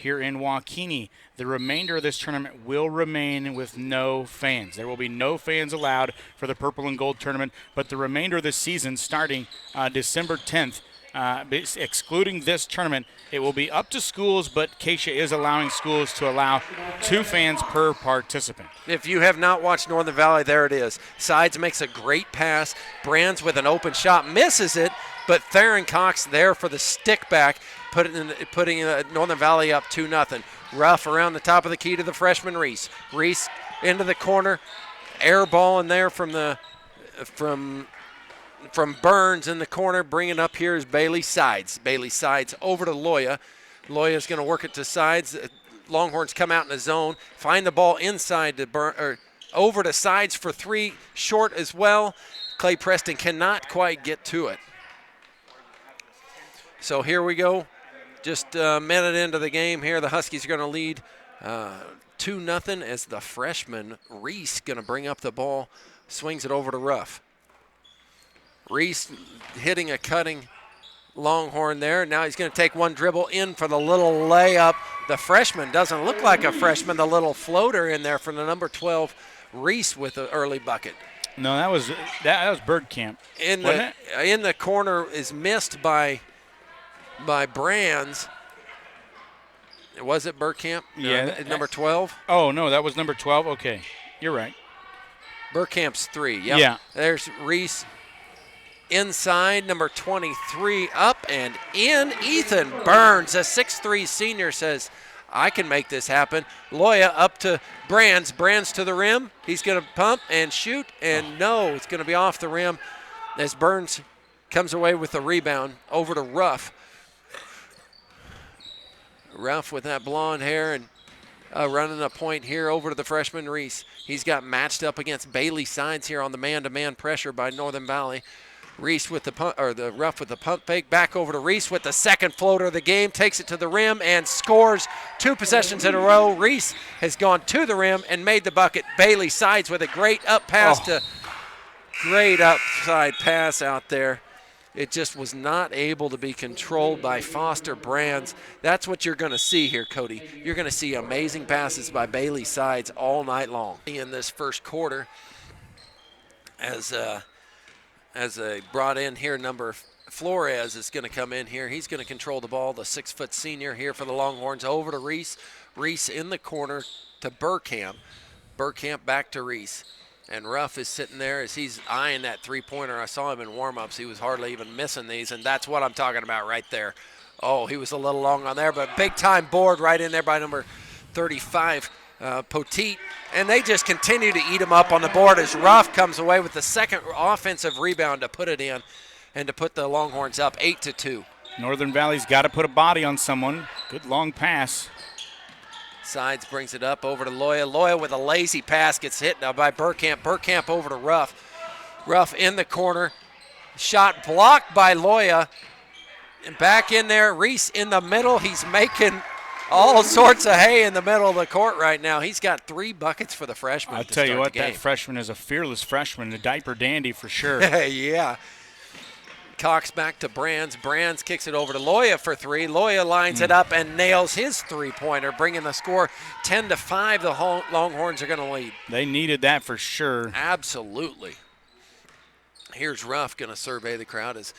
here in Waukene. The remainder of this tournament will remain with no fans. There will be no fans allowed for the Purple and Gold tournament, but the remainder of the season starting December 10th, excluding this tournament, it will be up to schools, but Keisha is allowing schools to allow 2 fans per participant. If you have not watched Northern Valley, there it is. Sides makes a great pass. Brands with an open shot misses it, but Theron Cox there for the stick back, putting Northern Valley up 2-0. Ruff around the top of the key to the freshman Reese. Reese into the corner, air ball in there from Burns in the corner. Bringing up here is Bailey Sides. Bailey Sides over to Loya. Loya's going to work it to Sides. Longhorns come out in the zone, find the ball inside to over to Sides for 3, short as well. Clay Preston cannot quite get to it. So here we go. Just a minute into the game here. The Huskies are going to lead 2-0 as the freshman Reese going to bring up the ball, swings it over to Ruff. Reese hitting a cutting Longhorn there. Now he's going to take one dribble in for the little layup. The freshman doesn't look like a freshman. The little floater in there from the number 12 Reese with the early bucket. No, that was Bergkamp. In the corner is missed by Brands. Was it Bergkamp? Yeah. Number 12? Oh, no, that was number 12. Okay, you're right. Bergkamp's 3. Yep. Yeah. There's Reese inside, number 23, up and in. Ethan Burns, a 6'3 senior, says, I can make this happen. Loya up to Brands. Brands to the rim. He's going to pump and shoot, and no, it's going to be off the rim as Burns comes away with the rebound over to Ruff. Ruff with that blonde hair and running a point here over to the freshman Reese. He's got matched up against Bailey Sides here on the man-to-man pressure by Northern Valley. Reese with the Ruff with the pump fake, back over to Reese with the second floater of the game, takes it to the rim and scores 2 possessions in a row. Reese has gone to the rim and made the bucket. Bailey Sides with a great great upside pass out there. It just was not able to be controlled by Foster Brands. That's what you're going to see here, Cody. You're going to see amazing passes by Bailey Sides all night long. In this first quarter, as they brought in here, number Flores is going to come in here. He's going to control the ball, the 6-foot senior here for the Longhorns. Over to Reese. Reese in the corner to Bergkamp. Bergkamp back to Reese. And Ruff is sitting there as he's eyeing that three-pointer. I saw him in warm-ups. He was hardly even missing these, and that's what I'm talking about right there. Oh, he was a little long on there, but big-time board right in there by number 35, Poteet. And they just continue to eat him up on the board as Ruff comes away with the second offensive rebound to put it in and to put the Longhorns up 8-2. Northern Valley's got to put a body on someone. Good long pass. Sides brings it up over to Loya. Loya with a lazy pass gets hit now by Bergkamp. Bergkamp over to Ruff. Ruff in the corner. Shot blocked by Loya. And back in there, Reese in the middle. He's making all sorts of hay in the middle of the court right now. He's got 3 buckets for the freshman. I'll tell you what, that freshman is a fearless freshman, a diaper dandy for sure. Yeah. Cox back to Brands. Brands kicks it over to Loya for 3. Loya lines it up and nails his three-pointer, bringing the score 10-5. The Longhorns are going to lead. They needed that for sure. Absolutely. Here's Ruff going to survey the crowd as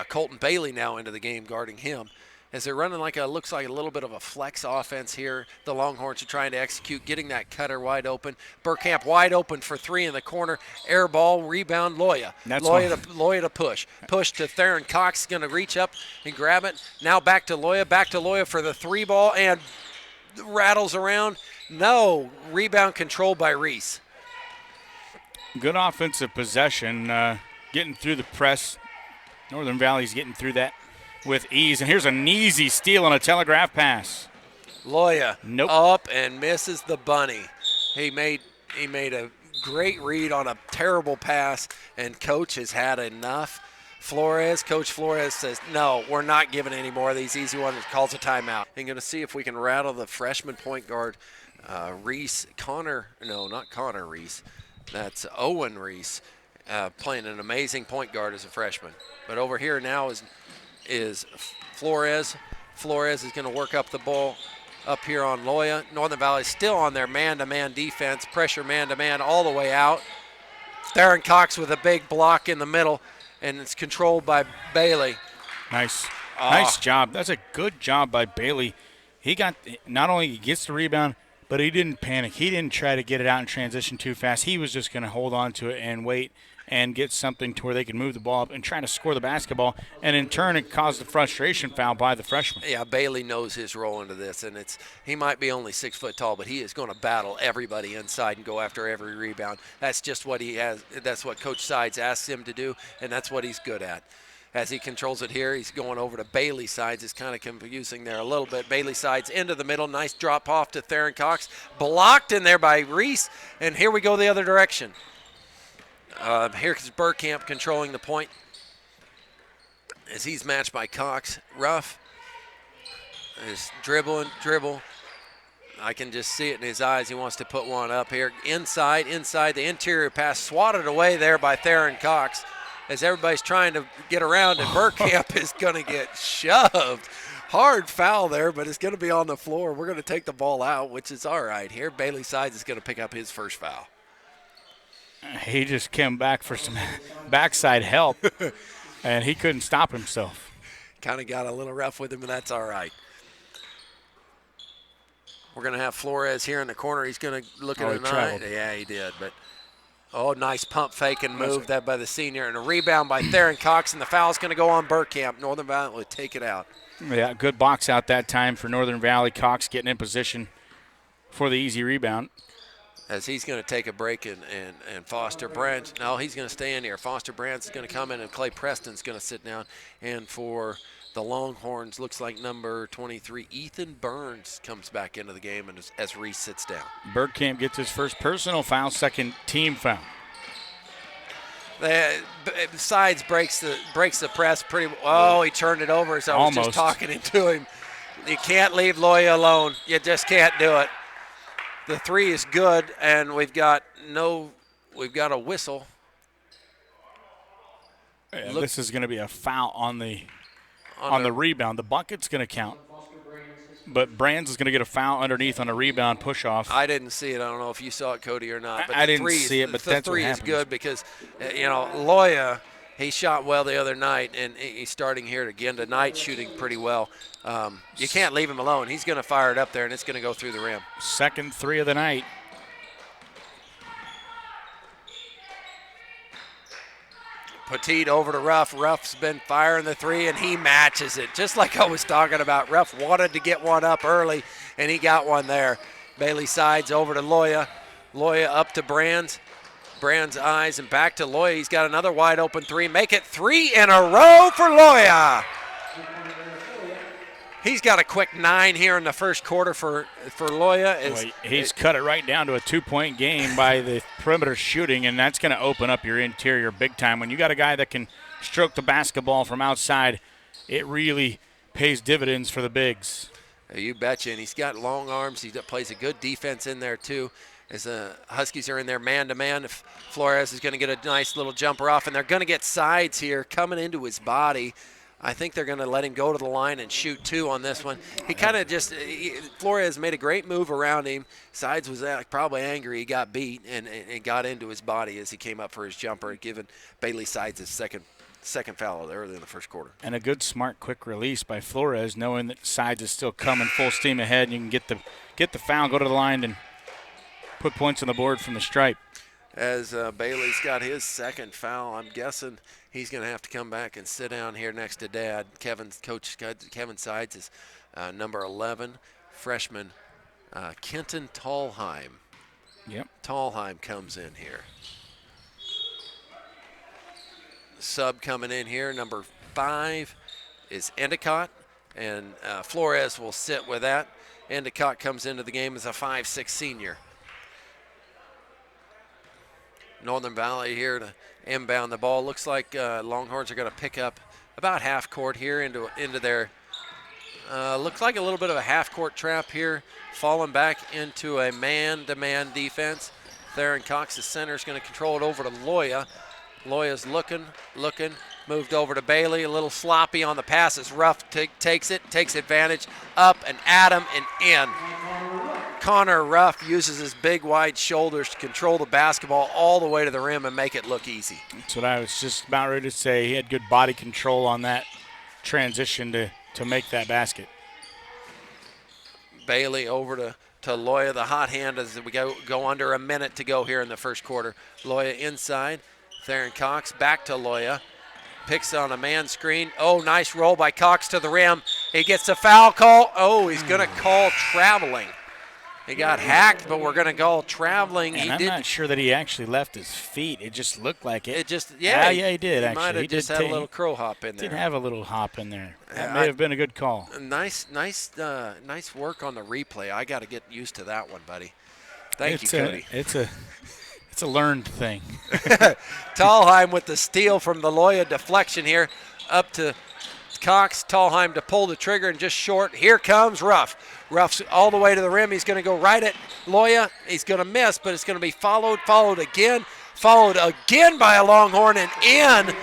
Colton Bailey now into the game guarding him. As they're running looks like a little bit of a flex offense here. The Longhorns are trying to execute, getting that cutter wide open. Bergkamp wide open for 3 in the corner. Air ball, rebound, Loya. Loya to push. Push to Theron Cox, going to reach up and grab it. Now back to Loya for the 3 ball and rattles around. No, rebound controlled by Reese. Good offensive possession, getting through the press. Northern Valley's getting through that with ease, and here's an easy steal on a telegraph pass. Loya nope. Up and misses the bunny. He made a great read on a terrible pass, and coach has had enough. Coach Flores says, no, we're not giving any more of these easy ones. Calls a timeout. I'm going to see if we can rattle the freshman point guard, Reese. Not Connor Reese. That's Owen Reese, playing an amazing point guard as a freshman. But over here now is Flores. Flores is going to work up the ball up here on Loya. Northern Valley still on their man-to-man defense, pressure man-to-man all the way out. Theron Cox with a big block in the middle, and it's controlled by Bailey. Nice. Nice job. That's a good job by Bailey. He got, not only he gets the rebound, but he didn't panic. He didn't try to get it out in transition too fast. He was just going to hold on to it and wait and get something to where they can move the ball up and try to score the basketball. And in turn, it caused a frustration foul by the freshman. Yeah, Bailey knows his role into this, and he might be only 6 foot tall, but he is going to battle everybody inside and go after every rebound. That's just what he has. That's what Coach Sides asks him to do, and that's what he's good at. As he controls it here, he's going over to Bailey Sides. It's kind of confusing there a little bit. Bailey Sides into the middle. Nice drop off to Theron Cox. Blocked in there by Reese. And here we go the other direction. Here's Burkamp controlling the point as he's matched by Cox. Ruff is dribble. I can just see it in his eyes. He wants to put one up here. Inside, the interior pass swatted away there by Theron Cox. As everybody's trying to get around, and Burkamp is going to get shoved. Hard foul there, but it's going to be on the floor. We're going to take the ball out, which is all right here. Bailey Sides is going to pick up his first foul. He just came back for some backside help, and he couldn't stop himself. Kind of got a little rough with him, and that's all right. We're going to have Flores here in the corner. He's going to look at it. Yeah, he did, but nice pump fake and move that by the senior, and a rebound by Theron Cox, and the foul's going to go on Burkamp. Northern Valley will take it out. Yeah, good box out that time for Northern Valley. Cox getting in position for the easy rebound. As he's going to take a break, and Foster Brandt, no, he's going to stay in here. Foster Brandt is going to come in, and Clay Preston's going to sit down. And for the Longhorns, looks like number 23, Ethan Burns, comes back into the game and as Reese sits down. Burkamp gets his first personal foul, second team foul. Sides breaks the press pretty. Oh, he turned it over. So I was just talking into him. You can't leave Loya alone. You just can't do it. The three is good, and we've got a whistle. Yeah, this is going to be a foul on the rebound. The bucket's going to count, but Brands is going to get a foul underneath on a rebound push-off. I didn't see it. I don't know if you saw it, Cody, or not. But I didn't see it, but that's what happens. The three is good because, Loya, he shot well the other night, and he's starting here again tonight, shooting pretty well. You can't leave him alone. He's going to fire it up there, and it's going to go through the rim. Second three of the night. Petit over to Ruff. Ruff's been firing the three, and he matches it. Just like I was talking about, Ruff wanted to get one up early, and he got one there. Bailey Sides over to Loya. Loya up to Brands. Brands' eyes and back to Loya. He's got another wide open three. Make it 3 in a row for Loya. He's got a quick 9 here in the first quarter for Loya. He's cut it right down to a 2-point game by the perimeter shooting, and that's going to open up your interior big time. When you got a guy that can stroke the basketball from outside, it really pays dividends for the bigs. You betcha, and he's got long arms. He plays a good defense in there too. As the Huskies are in there man-to-man, if Flores is going to get a nice little jumper off, and they're going to get Sides here coming into his body. I think they're going to let him go to the line and shoot 2 on this one. He kind of Flores made a great move around him. Sides was probably angry. He got beat and got into his body as he came up for his jumper, giving Bailey Sides his second foul early in the first quarter. And a good, smart, quick release by Flores, knowing that Sides is still coming full steam ahead. And you can get the foul, go to the line, and put points on the board from the stripe. As Bailey's got his second foul, I'm guessing he's going to have to come back and sit down here next to Dad. Coach Kevin Sides is number 11, freshman Kenton Tallheim. Yep. Tallheim comes in here. Sub coming in here, number 5 is Endicott, and Flores will sit with that. Endicott comes into the game as a 5'6" senior. Northern Valley here to inbound the ball. Looks like Longhorns are going to pick up about half court here into their looks like a little bit of a half court trap here, falling back into a man-to-man defense. Theron Cox, the center, is going to control it over to Loya. Loya's looking, Moved over to Bailey, a little sloppy on the pass as Ruff takes advantage, up and at him and in. Connor Ruff uses his big, wide shoulders to control the basketball all the way to the rim and make it look easy. That's what I was just about ready to say. He had good body control on that transition to make that basket. Bailey over to Loya, the hot hand, as we go under a minute to go here in the first quarter. Loya inside. Theron Cox back to Loya. Picks on a man screen. Oh, nice roll by Cox to the rim. He gets a foul call. Oh, he's going to call traveling. He got hacked, but we're going to call traveling. And I'm not sure that he actually left his feet. It just looked like it. Yeah, he did, actually. He might have just had a little crow hop in there. Did have a little hop in there. That may have been a good call. Nice work on the replay. I got to get used to that one, buddy. Thank you, Cody. It's a learned thing. Tallheim with the steal from the Loya deflection here, up to Cox. Tallheim to pull the trigger and just short. Here comes Ruff. Ruff's all the way to the rim. He's going to go right at Loya. He's going to miss, but it's going to be followed again by a Longhorn and in.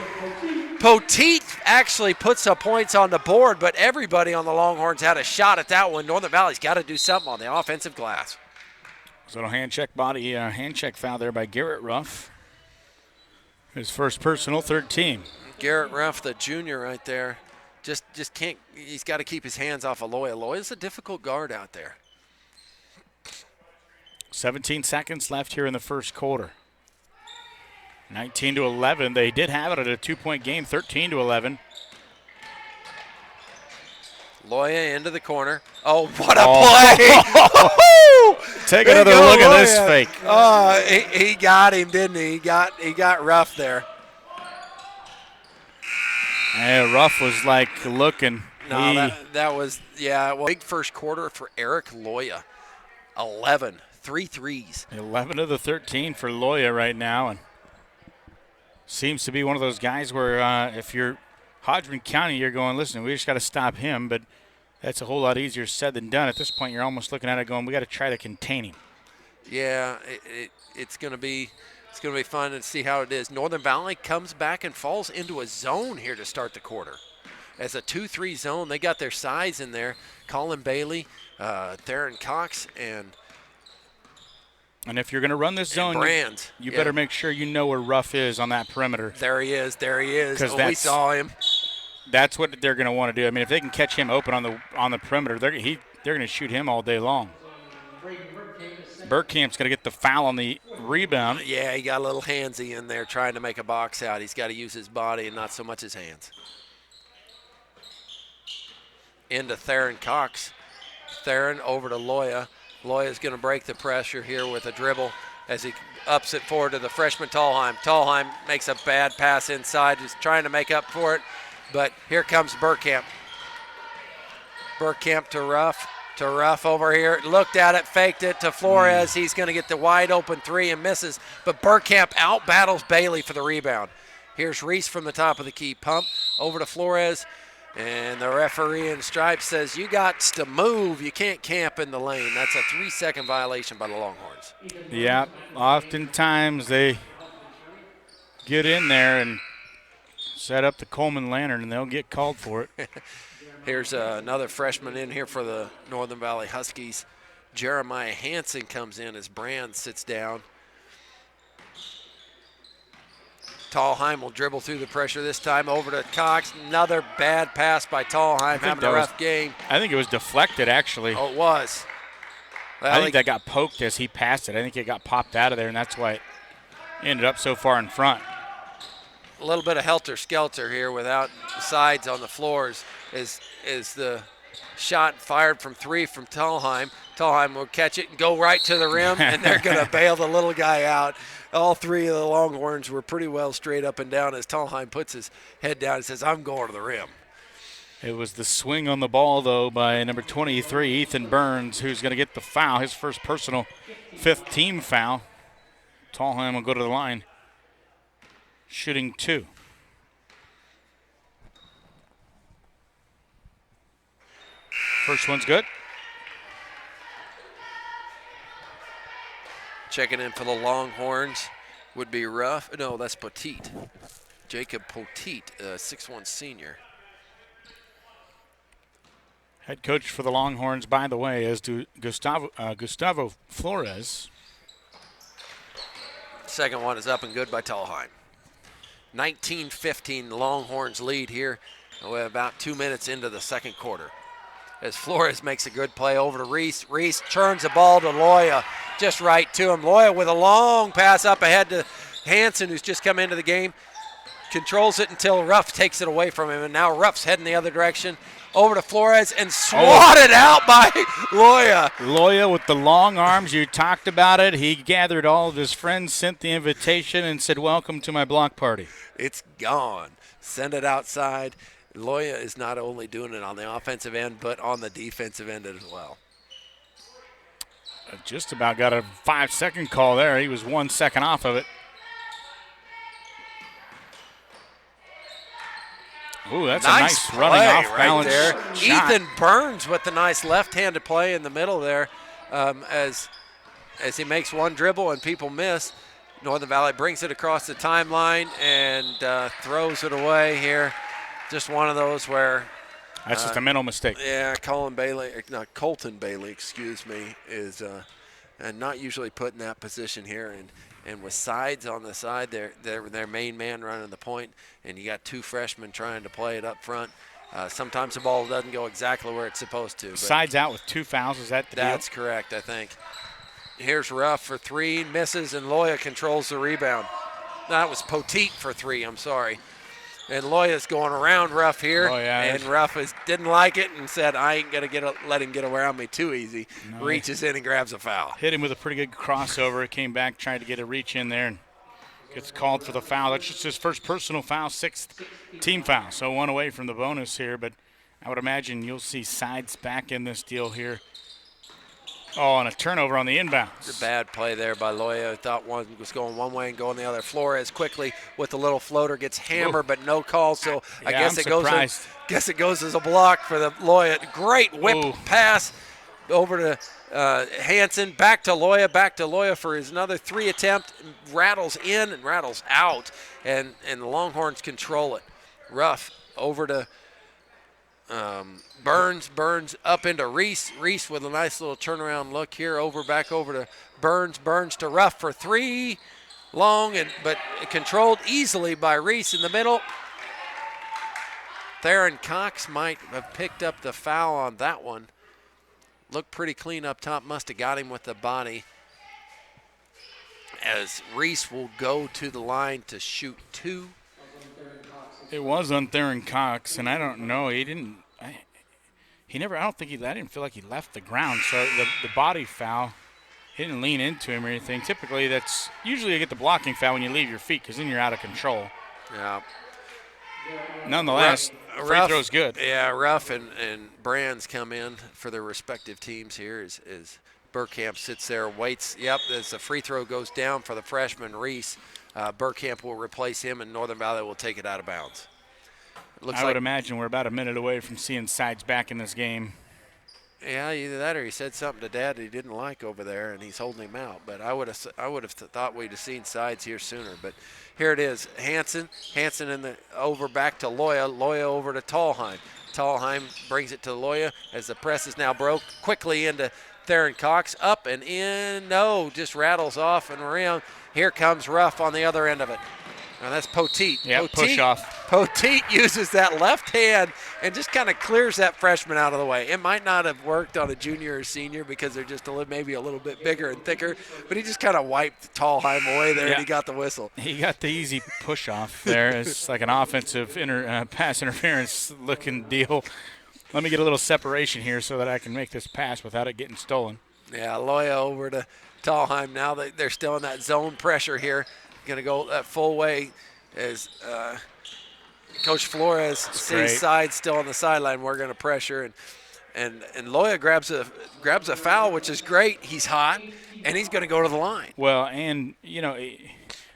Poteet actually puts some points on the board, but everybody on the Longhorns had a shot at that one. Northern Valley's got to do something on the offensive glass. So a hand check foul there by Garrett Ruff. His first personal, third team. Garrett Ruff, the junior right there. Just can't, he's got to keep his hands off of Loya. Loya's a difficult guard out there. 17 seconds left here in the first quarter. 19-11. They did have it at a 2-point game, 13-11. Loya into the corner. Oh, what a play! Take another look at this fake. He got him, didn't he? He got Ruff there. And Ruff was like looking. No, that was, big first quarter for Eric Loya. 11, 3 threes. 11 of the 13 for Loya right now. And seems to be one of those guys where if you're Hodgeman County, you're going, listen, we just got to stop him. But that's a whole lot easier said than done. At this point, you're almost looking at it going, we got to try to contain him. Yeah, it's going to be fun to see how it is. Northern Valley comes back and falls into a zone here to start the quarter. As a 2-3 zone, they got their size in there. Colin Bailey, Theron Cox, and if you're going to run this zone, you better make sure you know where Ruff is on that perimeter. There he is. We saw him. That's what they're going to want to do. I mean, if they can catch him open on the perimeter, they're going to shoot him all day long. Burkamp's going to get the foul on the rebound. Yeah, he got a little handsy in there trying to make a box out. He's got to use his body and not so much his hands. Into Theron Cox. Theron over to Loya. Loya's going to break the pressure here with a dribble as he ups it forward to the freshman Tallheim. Tallheim makes a bad pass inside. He's trying to make up for it, but here comes Burkamp. Burkamp to Ruff. Over here, looked at it, faked it to Flores. He's going to get the wide open three and misses, but Burkamp out battles Bailey for the rebound. Here's Reese from the top of the key, pump over to Flores, and the referee in stripes says, you got to move. You can't camp in the lane. That's a 3-second violation by the Longhorns. Yeah, oftentimes they get in there and set up the Coleman Lantern, and they'll get called for it. Here's another freshman in here for the Northern Valley Huskies. Jeremiah Hansen comes in as Brand sits down. Tallheim will dribble through the pressure this time over to Cox. Another bad pass by Tallheim, having a rough game. I think it was deflected, actually. Oh, it was. Well, I think that got poked as he passed it. I think it got popped out of there, and that's why it ended up so far in front. A little bit of helter-skelter here without sides on the floors is the shot fired from three from Tallheim. Tallheim will catch it and go right to the rim, and they're going to bail the little guy out. All three of the Longhorns were pretty well straight up and down as Tallheim puts his head down and says, I'm going to the rim. It was the swing on the ball, though, by number 23, Ethan Burns, who's going to get the foul, his first personal 5th team foul. Tallheim will go to the line, shooting 2. First one's good. Checking in for the Longhorns would be Ruff. No, that's Poteet. Jacob Poteet, 6'1" senior. Head coach for the Longhorns, by the way, is Gustavo Flores. Second one is up and good by Tallheim. 19-15, the Longhorns lead here. We're about 2 minutes into the second quarter. As Flores makes a good play over to Reese. Reese turns the ball to Loya, just right to him. Loya with a long pass up ahead to Hansen, who's just come into the game. Controls it until Ruff takes it away from him, and now Ruff's heading the other direction. Over to Flores and swatted out by Loya. Loya with the long arms, you talked about it. He gathered all of his friends, sent the invitation, and said, welcome to my block party. It's gone. Send it outside. Loya is not only doing it on the offensive end, but on the defensive end as well. Just about got a 5-second call there. He was 1 second off of it. Ooh, that's a nice running off balance right there. shot. Ethan Burns with the nice left-handed play in the middle there, as he makes one dribble and people miss. Northern Valley brings it across the timeline and throws it away here. Just one of those where that's just a mental mistake. Yeah, Colton Bailey, excuse me, is not usually put in that position here, and with Sides on the side, their main man running the point, and you got two freshmen trying to play it up front. Sometimes the ball doesn't go exactly where it's supposed to. Sides out with 2 fouls, is that the deal? That's correct, I think. Here's Ruff for three, misses, and Loya controls the rebound. That was Poteet for three, I'm sorry. And Loya's going around Ruff here, and Ruff didn't like it and said, I ain't going to let him get around me too easy. No. Reaches in and grabs a foul. Hit him with a pretty good crossover. Came back, tried to get a reach in there, and gets called for the foul. That's just his first personal foul, 6th team foul. So one away from the bonus here, but I would imagine you'll see Sides back in this deal here. Oh, and a turnover on the inbounds. It's a bad play there by Loya. I thought one was going one way and going the other. Flores quickly with the little floater gets hammered, but no call. So I guess it goes as a block for the Loya. Great whip pass over to Hansen. Back to Loya for his another 3 attempt. Rattles in and rattles out, and the Longhorns control it. Ruff over to Burns up into Reese with a nice little turnaround look here, back over to Burns to Ruff for 3, long but controlled easily by Reese in the middle. Theron Cox might have picked up the foul on that one. Looked pretty clean up top, must have got him with the body, as Reese will go to the line to shoot 2. It was on Theron Cox, and I don't know. I didn't feel like he left the ground. So the body foul, he didn't lean into him or anything. Typically, that's usually you get the blocking foul when you leave your feet, because then you're out of control. Yeah. Nonetheless, free throw's good. Yeah, Ruff and Brands come in for their respective teams here as Burkamp sits there, waits. Yep, as the free throw goes down for the freshman Reese, Burkamp will replace him, and Northern Valley will take it out of bounds. I would imagine we're about a minute away from seeing Sides back in this game. Yeah, either that or he said something to Dad that he didn't like over there, and he's holding him out. But I would have thought we'd have seen Sides here sooner. But here it is, Hansen back to Loya. Loya over to Tallheim. Tallheim brings it to Loya as the press is now broke. Quickly into Theron Cox, up and in. No, just rattles off and around. Here comes Ruff on the other end of it. Now that's Poteet. Yeah, push off. Poteet uses that left hand and just kind of clears that freshman out of the way. It might not have worked on a junior or senior because they're just maybe a little bit bigger and thicker, but he just kind of wiped Tallheim away there, and he got the whistle. He got the easy push off there. It's like an offensive pass interference looking deal. Let me get a little separation here so that I can make this pass without it getting stolen. Yeah, Loya over to Tallheim now. They're still in that zone pressure here. Going to go that full way as Coach Flores sees Sides still on the sideline. We're going to pressure, and Loya grabs a foul, which is great. He's hot, and he's going to go to the line. Well, and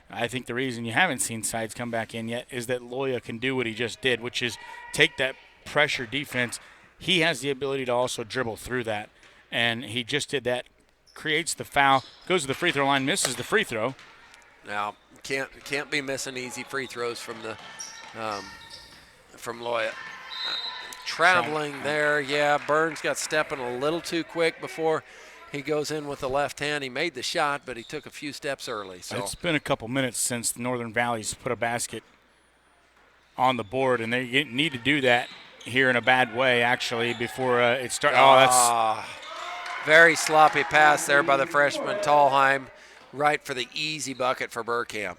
I think the reason you haven't seen Sides come back in yet is that Loya can do what he just did, which is take that pressure defense. He has the ability to also dribble through that, and he just did that. Creates the foul, goes to the free throw line, misses the free throw. Now, Can't be missing easy free throws from Loya. Traveling there, yeah. Burns got stepping a little too quick before he goes in with the left hand. He made the shot, but he took a few steps early. So it's been a couple minutes since the Northern Valley's put a basket on the board, and they need to do that here in a bad way, actually, before it starts. Oh, that's very sloppy pass there by the freshman Tallheim, right for the easy bucket for Burkamp.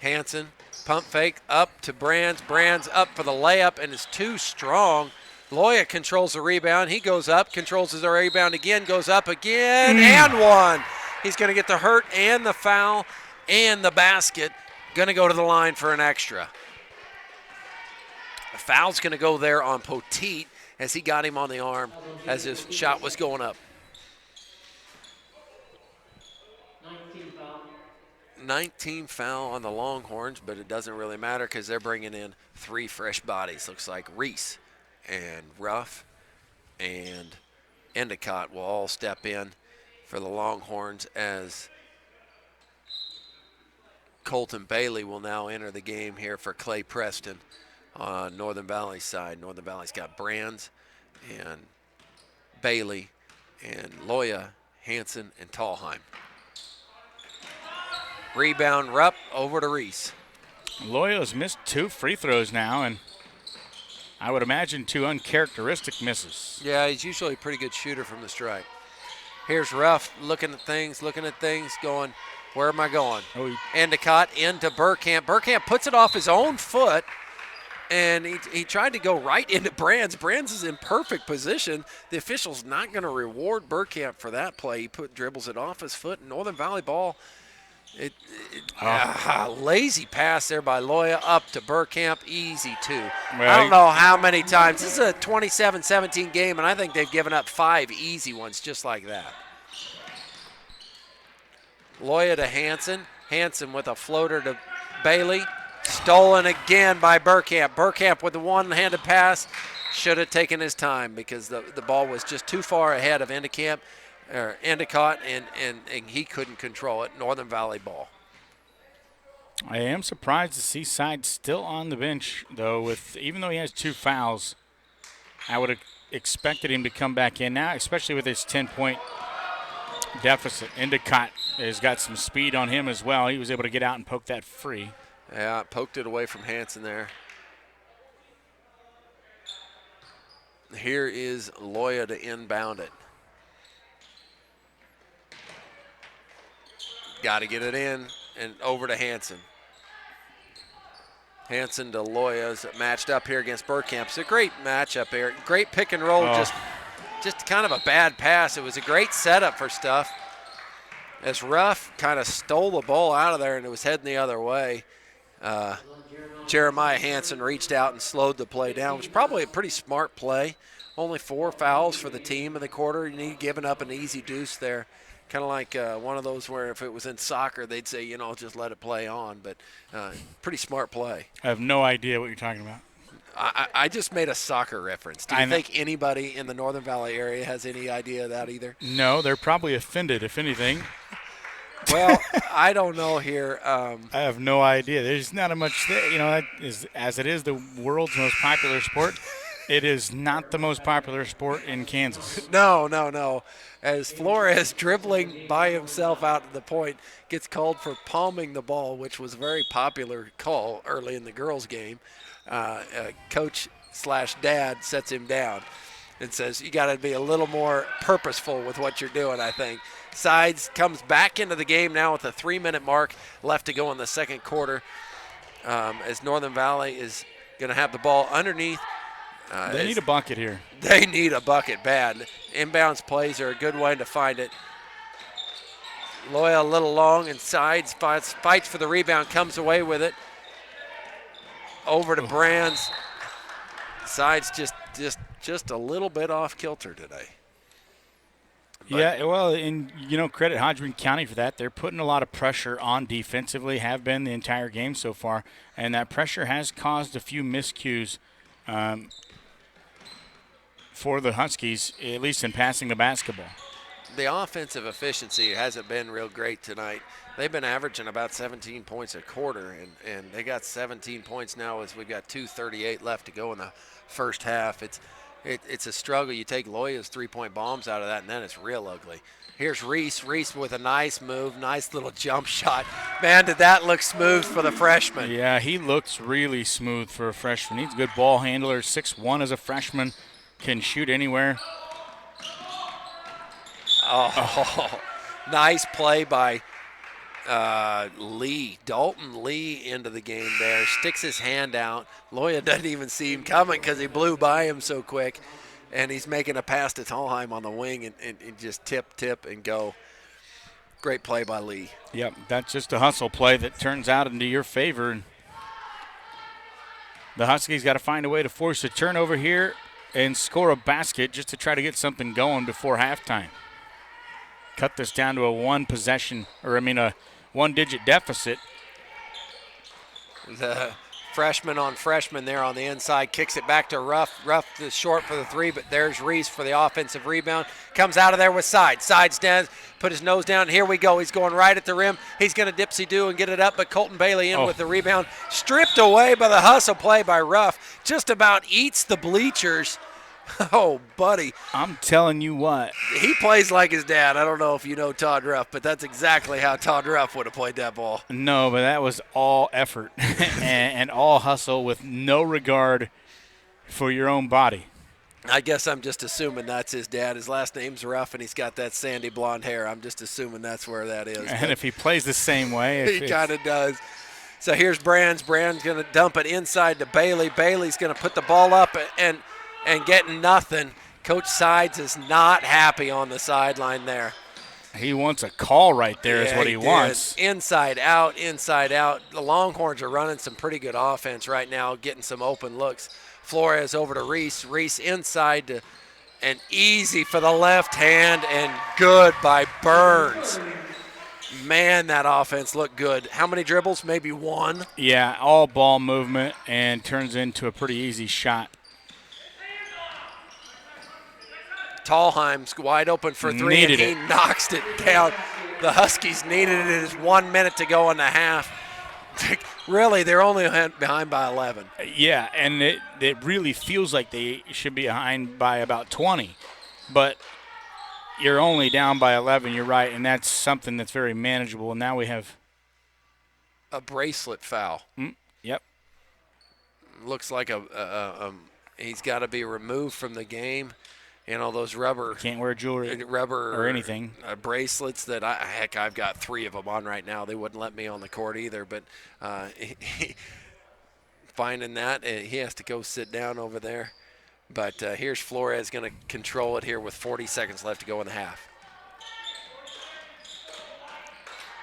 Hansen, pump fake up to Brands. Brands up for the layup, and is too strong. Loya controls the rebound. He goes up, controls his rebound again, goes up again, and one. He's going to get the hurt and the foul and the basket. Going to go to the line for an extra. The foul's going to go there on Poteet as he got him on the arm as his shot was going up. 19 foul on the Longhorns, but it doesn't really matter because they're bringing in 3 fresh bodies. Looks like Reese and Ruff and Endicott will all step in for the Longhorns as Colton Bailey will now enter the game here for Clay Preston on Northern Valley's side. Northern Valley's got Brands and Bailey and Loya, Hansen, and Tallheim. Rebound, Rupp over to Reese. Loya's missed 2 free throws now, and I would imagine 2 uncharacteristic misses. Yeah, he's usually a pretty good shooter from the stripe. Here's Ruff looking at things, going, where am I going? Endicott into Burkamp. Burkamp puts it off his own foot, and he tried to go right into Brands. Brands is in perfect position. The official's not going to reward Burkamp for that play. He dribbles it off his foot. Northern Valley ball. Lazy pass there by Loya up to Burkamp. Easy 2. Well, I don't know how many times. This is a 27-17 game, and I think they've given up 5 easy ones just like that. Loya to Hansen. Hansen with a floater to Bailey. Stolen again by Burkamp. Burkamp with the one-handed pass. Should have taken his time because the ball was just too far ahead of Endicott, and he couldn't control it. Northern Valley ball. I am surprised to see Side still on the bench, though. Even though he has 2 fouls, I would have expected him to come back in now, especially with his 10-point deficit. Endicott has got some speed on him as well. He was able to get out and poke that free. Yeah, poked it away from Hansen there. Here is Loya to inbound it. Got to get it in and over to Hansen. Hansen to Loya's matched up here against Burkamp. It's a great matchup here. Great pick and roll, just kind of a bad pass. It was a great setup for stuff. As Ruff kind of stole the ball out of there and it was heading the other way. Jeremiah Hansen reached out and slowed the play down. It was probably a pretty smart play. Only 4 fouls for the team in the quarter. You need giving up an easy deuce there. Kind of like one of those where if it was in soccer, they'd say, just let it play on. But pretty smart play. I have no idea what you're talking about. I just made a soccer reference. Do you think anybody in the Northern Valley area has any idea of that either? No, they're probably offended, if anything. Well, I don't know here. I have no idea. There's not much, as it is the world's most popular sport, it is not the most popular sport in Kansas. No. As Flores dribbling by himself out to the point gets called for palming the ball, which was a very popular call early in the girls' game. Coach/dad sets him down and says, you got to be a little more purposeful with what you're doing, I think. Sides comes back into the game now with a 3-minute mark left to go in the second quarter as Northern Valley is going to have the ball underneath. They need a bucket here. They need a bucket bad. Inbounds plays are a good way to find it. Loya a little long and Sides fights for the rebound, comes away with it. Over to Brands. Sides just a little bit off kilter today. Yeah, well, and credit Hodgeman County for that. They're putting a lot of pressure on defensively, have been the entire game so far, and that pressure has caused a few miscues for the Huskies, at least in passing the basketball. the offensive efficiency hasn't been real great tonight. They've been averaging about 17 points a quarter, and they got 17 points now as we've got 2:38 left to go in the first half. It's a struggle. You take Loya's three-point bombs out of that, and then it's real ugly. Here's Reese. Reese with a nice move, nice little jump shot. Man, did that look smooth for the freshman. Yeah, he looks really smooth for a freshman. He's a good ball handler, 6'1" as a freshman, can shoot anywhere. Oh, nice play by Lee. Dalton Lee into the game there. Sticks his hand out. Loya doesn't even see him coming because he blew by him so quick. And he's making a pass to Thalheim on the wing and just tip, and go. Great play by Lee. Yep, that's just a hustle play that turns out into your favor. And the Huskies got to find a way to force a turnover here and score a basket just to try to get something going before halftime. Cut this down to a one-digit deficit. The freshman on freshman there on the inside kicks it back to Ruff. Ruff is short for the three, but there's Reese for the offensive rebound. Comes out of there with Sides. Sides down, put his nose down. Here we go. He's going right at the rim. He's going to dipsy-do and get it up, but Colton Bailey in with the rebound. Stripped away by the hustle play by Ruff. Just about eats the bleachers. Oh, buddy. I'm telling you what. He plays like his dad. I don't know if you know Todd Ruff, but that's exactly how Todd Ruff would have played that ball. No, but that was all effort and all hustle with no regard for your own body. I guess I'm just assuming that's his dad. His last name's Ruff, and he's got that sandy blonde hair. I'm just assuming that's where that is. And if he plays the same way. He kind of does. So here's Brands. Brands going to dump it inside to Bailey. Bailey's going to put the ball up and getting nothing. Coach Sides is not happy on the sideline there. He wants a call right there is what he wants. Inside out, inside out. The Longhorns are running some pretty good offense right now, getting some open looks. Flores over to Reese. Reese inside and easy for the left hand and good by Burns. Man, that offense looked good. How many dribbles? Maybe one? Yeah, all ball movement and turns into a pretty easy shot. Thalheim's wide open for three, and he knocks it down. The Huskies needed it. It is 1 minute to go in the half. Really, they're only behind by 11. Yeah, and it really feels like they should be behind by about 20. But you're only down by 11, you're right, and that's something that's very manageable. And now we have a bracelet foul. Yep. Looks like he's got to be removed from the game. You know, those rubber. Can't wear jewelry. Rubber. Or anything. Bracelets that, I've got 3 of them on right now. They wouldn't let me on the court either. But finding that, he has to go sit down over there. But here's Flores going to control it here with 40 seconds left to go in the half.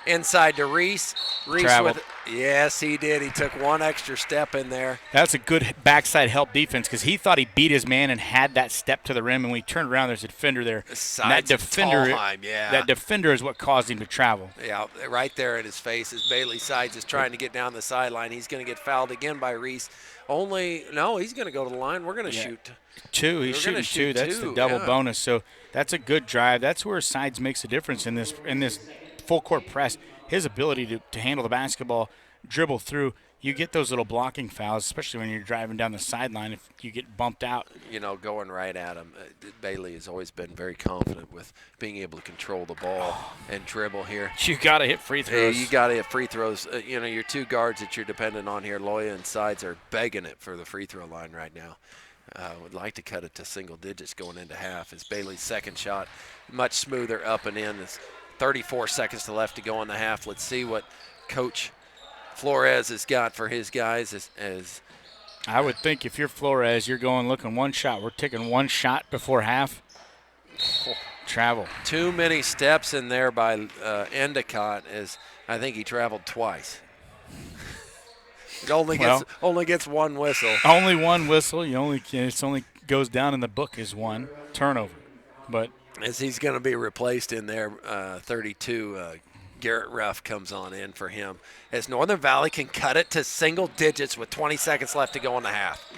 Inside to Reese. Traveled. Yes, he did. He took one extra step in there. That's a good backside help defense because he thought he beat his man and had that step to the rim. And when he turned around, there's a defender there. That defender is what caused him to travel. Yeah, right there in his face as Bailey Sides is trying to get down the sideline. He's going to get fouled again by Reese. He's going to go to the line. We're going to shoot 2. He's shooting 2. That's the double bonus. So that's a good drive. That's where Sides makes a difference in this full court press. His ability to handle the basketball, dribble through, you get those little blocking fouls, especially when you're driving down the sideline if you get bumped out. You know, going right at him. Bailey has always been very confident with being able to control the ball and dribble here. You got to hit free throws. You got to hit free throws. Your 2 guards that you're dependent on here, Loya and Sides, are begging it for the free throw line right now. Would like to cut it to single digits going into half. As Bailey's second shot, much smoother up and in. It's 34 seconds left to go in the half. Let's see what Coach Flores has got for his guys. As I would think if you're Flores, you're going looking one shot. We're taking one shot before half. Travel. Too many steps in there by Endicott, as I think he traveled twice. It only gets one whistle. Only one whistle. It only goes down in the book as one turnover. But as he's going to be replaced in there, 32, Garrett Ruff comes on in for him. As Northern Valley can cut it to single digits with 20 seconds left to go in the half.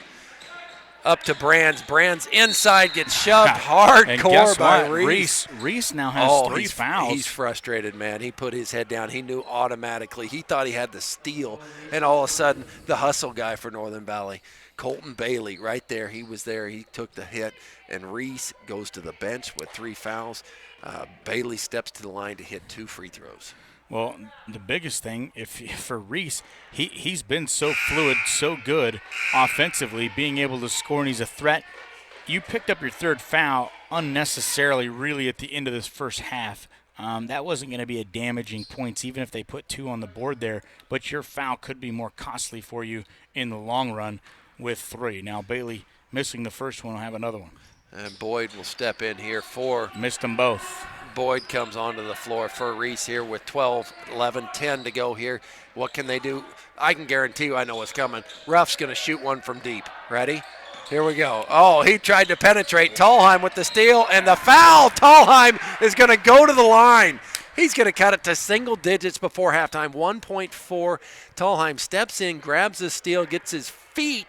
Up to Brands. Brands inside gets shoved And hardcore guess by what? Reese. Reese now has 3 fouls. He's frustrated, man. He put his head down. He knew automatically. He thought he had the steal, and all of a sudden, the hustle guy for Northern Valley, Colton Bailey, right there. He was there. He took the hit, and Reese goes to the bench with 3 fouls. Bailey steps to the line to hit 2 free throws. Well, the biggest thing, for Reese, he's been so fluid, so good offensively, being able to score, and he's a threat. You picked up your 3rd foul unnecessarily, really, at the end of this first half. That wasn't going to be a damaging points, even if they put 2 on the board there. But your foul could be more costly for you in the long run with 3. Now, Bailey missing the first one will have another one. And Boyd will step in here for. Missed them both. Boyd comes onto the floor for Reese here with 12, 11, 10 to go here. What can they do? I can guarantee you I know what's coming. Ruff's going to shoot one from deep. Ready? Here we go. Oh, he tried to penetrate. Tallheim with the steal and the foul. Tallheim is going to go to the line. He's going to cut it to single digits before halftime, 1.4. Tallheim steps in, grabs the steal, gets his feet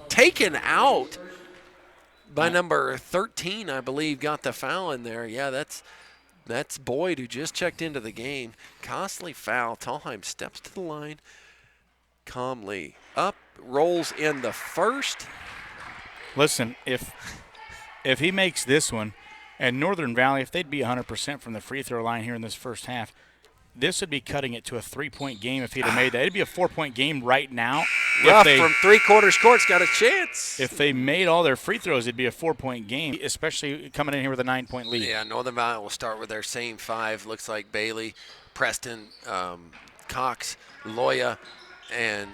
taken out by number 13, I believe, got the foul in there. Yeah, that's Boyd, who just checked into the game. Costly foul. Tallheim steps to the line calmly. Up, rolls in the first. Listen, if he makes this one, and Northern Valley, if they'd be 100% from the free throw line here in this first half, this would be cutting it to a 3-point game if he'd have made that. It'd be a 4-point game right now. Ruff from 3/4 court's got a chance. If they made all their free throws, it'd be a 4-point game, especially coming in here with a 9-point lead. Yeah, Northern Valley will start with their same 5. Looks like Bailey, Preston, Cox, Loya, and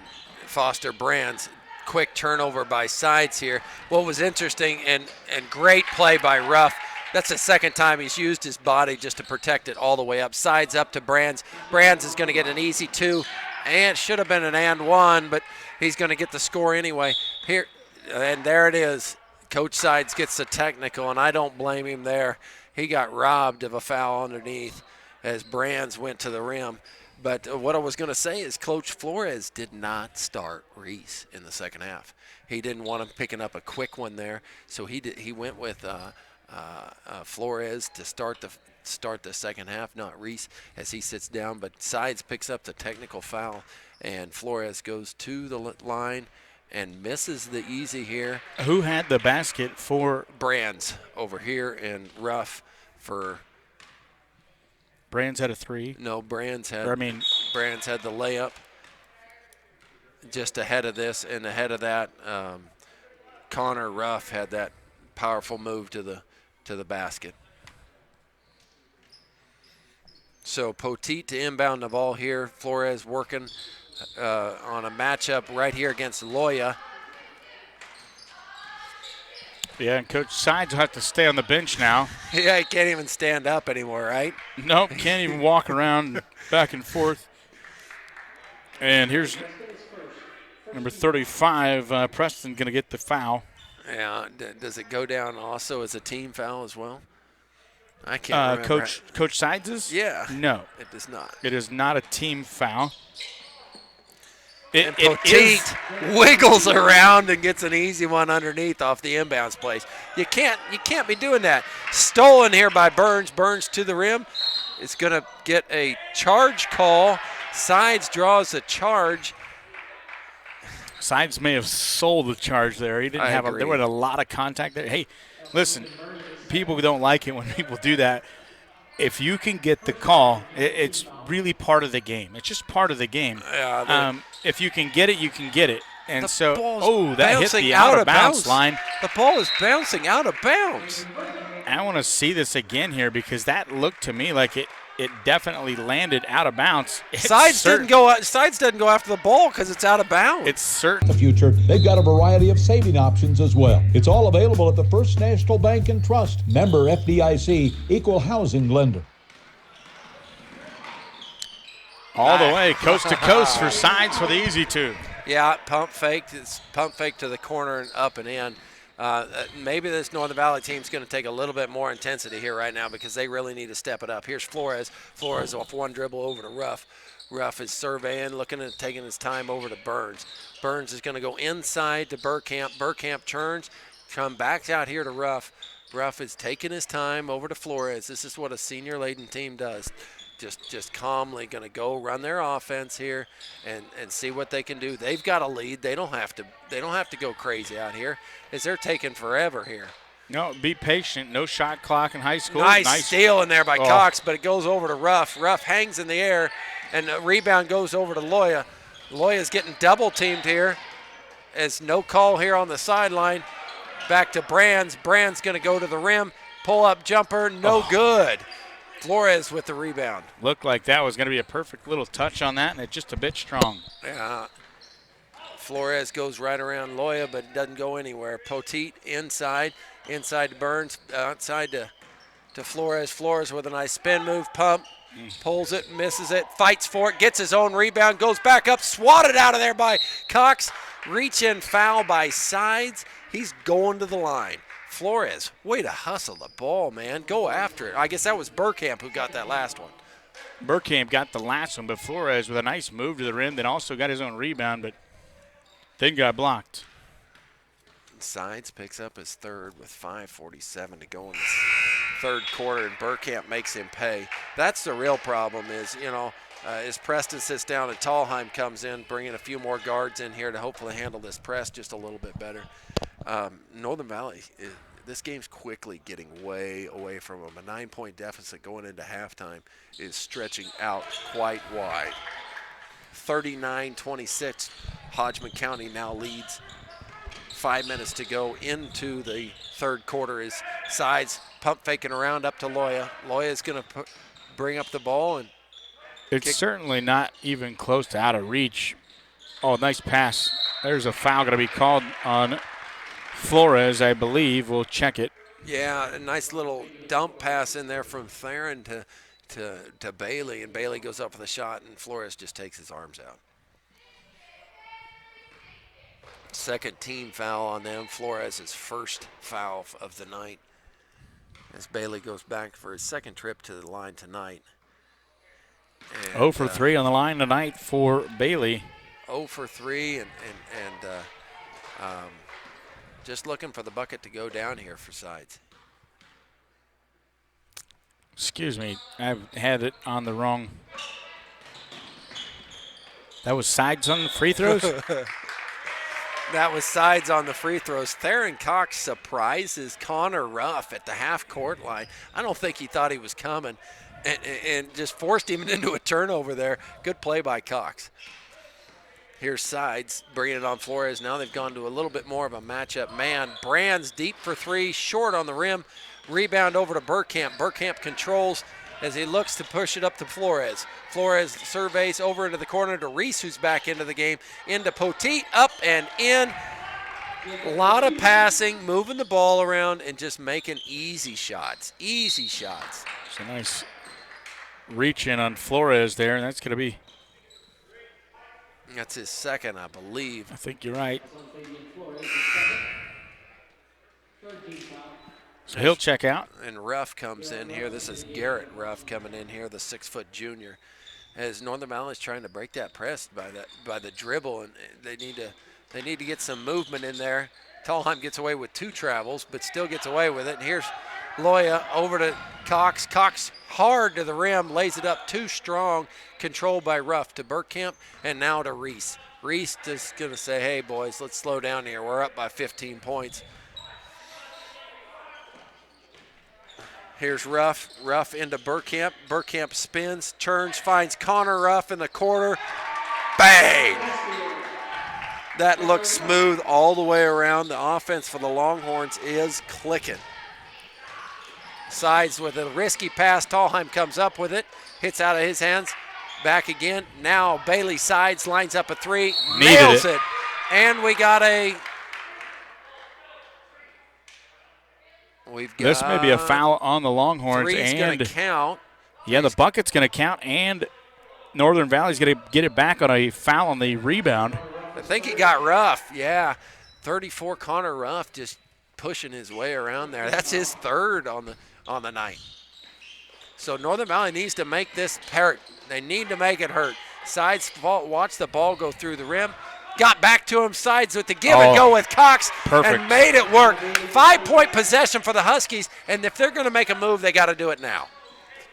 Foster Brands. Quick turnover by Sides here. What was interesting and great play by Ruff. That's the second time he's used his body just to protect it all the way up. Sides up to Brands. Brands is going to get an easy 2, and should have been an and 1, but he's going to get the score anyway. Here, and there it is. Coach Sides gets the technical, and I don't blame him there. He got robbed of a foul underneath as Brands went to the rim. But what I was going to say is Coach Flores did not start Reese in the second half. He didn't want him picking up a quick one there, so he went with Flores to start the second half, not Reese, as he sits down. But Sides picks up the technical foul, and Flores goes to the line and misses the easy here. Who had the basket for Brands over here, and Ruff for. Brands had a 3? No, Brands had the layup just ahead of this, and ahead of that, Connor Ruff had that powerful move to the basket. So Poteet to inbound the ball here. Flores working on a matchup right here against Loya. Yeah, and Coach Sides will have to stay on the bench now. Yeah, he can't even stand up anymore, right? Nope, can't even walk around back and forth. And here's number 35, Preston, going to get the foul. Yeah, does it go down also as a team foul as well? I can't remember. Coach Sides's? Yeah. No. It does not. It is not a team foul. And Poteet wiggles around and gets an easy one underneath off the inbounds place. You can't be doing that. Stolen here by Burns. Burns to the rim. It's going to get a charge call. Sides draws a charge. Sides may have sold the charge there. He didn't there was a lot of contact there. Hey, listen, people don't like it when people do that. If you can get the call, it's really part of the game. It's just part of the game. If you can get it, you can get it. And so, that hit the out-of-bounds line. The ball is bouncing out of bounds. I want to see this again here because that looked to me like it definitely landed out of bounds. Sides doesn't go after the ball because it's out of bounds. It's certain. The future, they've got a variety of saving options as well. It's all available at the First National Bank and Trust. Member FDIC, equal housing lender. All the way, coast to coast for Sides for the easy 2. Yeah, pump fake. It's pump fake to the corner and up and in. Maybe this Northern Valley team's going to take a little bit more intensity here right now because they really need to step it up. Here's Flores. Flores off one dribble over to Ruff. Ruff is surveying, looking at taking his time over to Burns. Burns is going to go inside to Burkamp. Burkamp turns, Come back out here to Ruff. Ruff is taking his time over to Flores. This is what a senior-laden team does. Just calmly going to go run their offense here and see what they can do. They've got a lead. They don't have to go crazy out here, as they're taking forever here. No, be patient. No shot clock in high school. Nice steal in there by Cox, but it goes over to Ruff. Ruff hangs in the air, and the rebound goes over to Loya. Loya's getting double-teamed here. As no call here on the sideline. Back to Brands. Brands going to go to the rim. Pull-up jumper, no good. Flores with the rebound. Looked like that was going to be a perfect little touch on that, and it's just a bit strong. Yeah. Flores goes right around Loya, but it doesn't go anywhere. Poteet inside to Burns, outside to Flores. Flores with a nice spin move, pump, pulls it, misses it, fights for it, gets his own rebound, goes back up, swatted out of there by Cox. Reach in foul by Sides. He's going to the line. Flores, way to hustle the ball, man. Go after it. I guess that was Burkamp who got that last one. Burkamp got the last one, but Flores with a nice move to the rim, then also got his own rebound, but then got blocked. Sides picks up his third with 5:47 to go in the third quarter, and Burkamp makes him pay. That's the real problem is, as Preston sits down and Tallheim comes in, bringing a few more guards in here to hopefully handle this press just a little bit better. Northern Valley, this game's quickly getting way away from them. A 9-point deficit going into halftime is stretching out quite wide. 39-26, Hodgeman County now leads. 5 minutes to go into the third quarter. Is Sides pump faking around up to Loya. Loya is going to bring up the ball and it's certainly not even close to out of reach. Oh, nice pass. There's a foul going to be called on Flores, I believe. We'll check it. Yeah, a nice little dump pass in there from Theron to Bailey, and Bailey goes up for the shot, and Flores just takes his arms out. Second team foul on them. Flores' first foul of the night as Bailey goes back for his second trip to the line tonight. And, 0 for 3 on the line tonight for Bailey. 0 for 3 and just looking for the bucket to go down here for Sides. Excuse me, I had it on the wrong. That was Sides on the free throws? That was Sides on the free throws. Theron Cox surprises Connor Ruff at the half-court line. I don't think he thought he was coming and just forced him into a turnover there. Good play by Cox. Here's Sides bringing it on Flores. Now they've gone to a little bit more of a matchup man. Brands deep for three, short on the rim. Rebound over to Burkamp. Burkamp controls as he looks to push it up to Flores. Flores surveys over into the corner to Reese, who's back into the game. Into Poteet, up and in. A lot of passing, moving the ball around, and just making easy shots. Easy shots. It's a nice reach in on Flores there, and that's going to be. That's his second, I believe. I think you're right. So he'll check out. And Ruff comes in here. This is Garrett Ruff coming in here, the 6-foot junior. As Northern Valley is trying to break that press by the dribble, and they need to get some movement in there. Tallheim gets away with two travels, but still gets away with it. And here's Loya over to Cox. Cox hard to the rim, lays it up too strong, controlled by Ruff to Burkamp, and now to Reese. Reese is going to say, hey, boys, let's slow down here. We're up by 15 points. Here's Ruff. Ruff into Burkamp. Burkamp spins, turns, finds Connor Ruff in the corner. Bang! That looks smooth all the way around. The offense for the Longhorns is clicking. Sides with a risky pass. Tallheim comes up with it. Hits out of his hands. Back again. Now Bailey Sides lines up a three. Nails it. And we got a... This may be a foul on the Longhorns. Three's going to count. Yeah, the bucket's going to count, and Northern Valley's going to get it back on a foul on the rebound. I think he got Ruff, yeah. 34 Connor Ruff just pushing his way around there. That's his third on the night. So Northern Valley needs to make this hurt. They need to make it hurt. Sides watch the ball go through the rim. got back to him, sides with the give and go with Cox. Perfect. And made it work. 5-point possession for the Huskies, and if they're going to make a move, they got to do it now.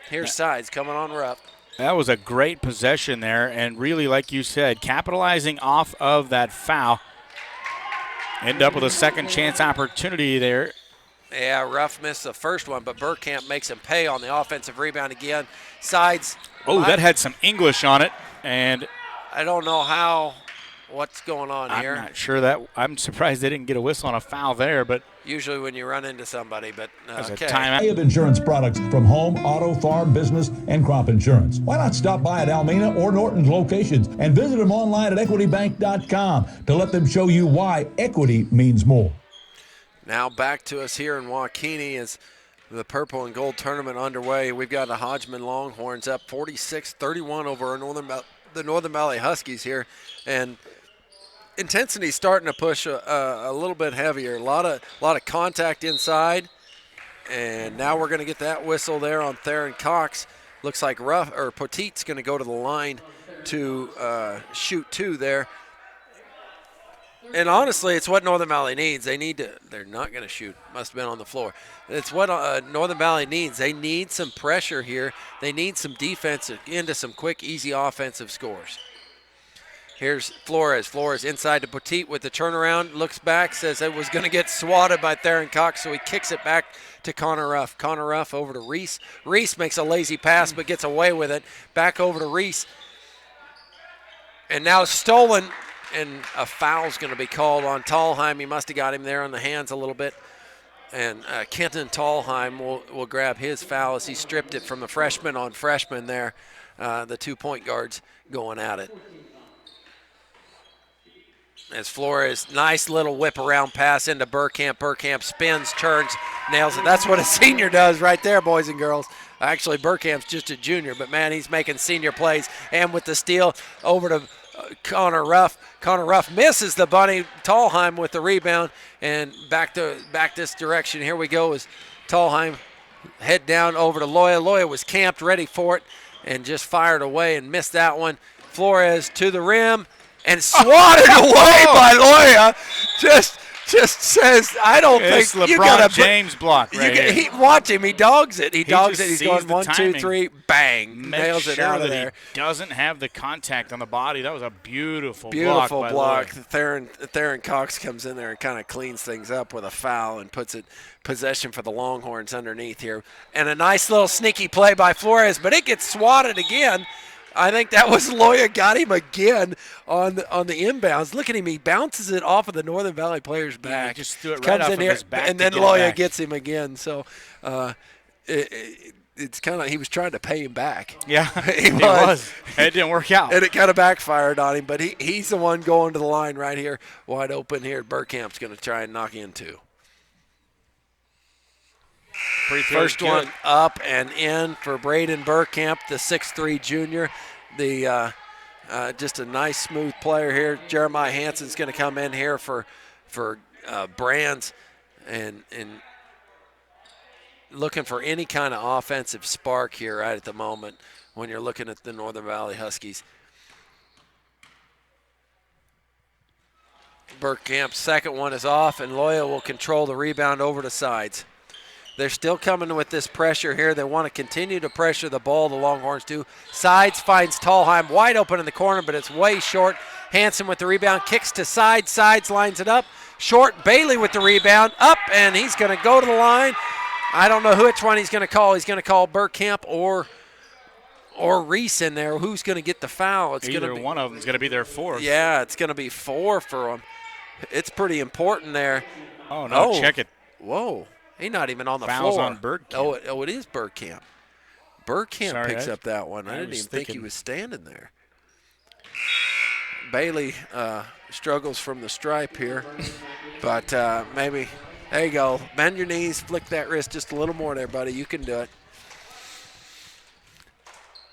Here's Sides coming on rough. That was a great possession there, and really, like you said, capitalizing off of that foul. End up with a second chance opportunity there. Yeah, Ruff missed the first one, but Burkamp makes him pay on the offensive rebound again. Sides. Oh, that had some English on it, and I don't know what's going on here. I'm not sure that. I'm surprised they didn't get a whistle on a foul there, but usually when you run into somebody, but that's okay. a timeout. Array of insurance products from home, auto, farm, business, and crop insurance. Why not stop by at Almena or Norton's locations and visit them online at equitybank.com to let them show you why equity means more. Now back to us here in Waukene as the purple and gold tournament underway. We've got the Hodgeman Longhorns up 46-31 over the Northern Valley Huskies here, and intensity starting to push a little bit heavier. A lot of contact inside, and now we're going to get that whistle there on Theron Cox. Looks like Petit's going to go to the line to shoot two there. And honestly, it's what Northern Valley needs. They're not going to shoot. Must have been on the floor. It's what Northern Valley needs. They need some pressure here. They need some defense into some quick, easy offensive scores. Here's Flores. Flores inside to Petit with the turnaround. Looks back, says it was going to get swatted by Theron Cox, so he kicks it back to Connor Ruff. Connor Ruff over to Reese. Reese makes a lazy pass but gets away with it. Back over to Reese. And now stolen. And a foul's going to be called on Tallheim. He must have got him there on the hands a little bit. And Kenton Tallheim will grab his foul as he stripped it from the freshman on freshman there. The 2-point guards going at it. As Flores, nice little whip around pass into Burkamp. Burkamp spins, turns, nails it. That's what a senior does right there, boys and girls. Actually, Burkamp's just a junior, but man, he's making senior plays. And with the steal over to Connor Ruff. Connor Ruff misses the bunny. Tallheim with the rebound, and back this direction. Here we go as Tallheim head down over to Loya. Loya was camped, ready for it, and just fired away and missed that one. Flores to the rim and swatted away by Loya. Just says, I don't it's think LeBron you got James block right here. Watch him. He dogs it. He dogs it. He's going the 1, 2, timing. 3, bang. Make Nails it sure out of that there. He doesn't have the contact on the body. That was a beautiful Beautiful block. Theron Cox comes in there and kind of cleans things up with a foul and puts it possession for the Longhorns underneath here. And a nice little sneaky play by Flores, but it gets swatted again. I think that was Loya got him again on the inbounds. Look at him. He bounces it off of the Northern Valley player's back. Just threw it right off of his back. And then Loya gets him again. So it's kind of, he was trying to pay him back. Yeah, he was. It didn't work out. And it kind of backfired on him. But he's the one going to the line right here, wide open here. Burkamp's going to try and knock in two. First one up and in for Braden Burkamp, the 6'3 junior. The just a nice, smooth player here. Jeremiah Hansen's going to come in here for Brands and looking for any kind of offensive spark here right at the moment when you're looking at the Northern Valley Huskies. Burkamp's second one is off, and Loya will control the rebound over to Sides. They're still coming with this pressure here. They want to continue to pressure the ball, the Longhorns do. Sides finds Tallheim wide open in the corner, but it's way short. Hansen with the rebound, kicks to Sides. Sides lines it up. Short, Bailey with the rebound, up, and he's going to go to the line. I don't know which one he's going to call. He's going to call Burkamp or Reese in there. Who's going to get the foul? It's Either going to be one of them is going to be their fourth. Yeah, it's going to be 4 for him. It's pretty important there. Oh, no, check it. Whoa. He's not even on the Fouls floor. on Burkamp. Oh, it is Burkamp. Burkamp picks up that one. I didn't even think he was standing there. Bailey struggles from the stripe here, but maybe, there you go. Bend your knees, flick that wrist just a little more there, buddy. You can do it.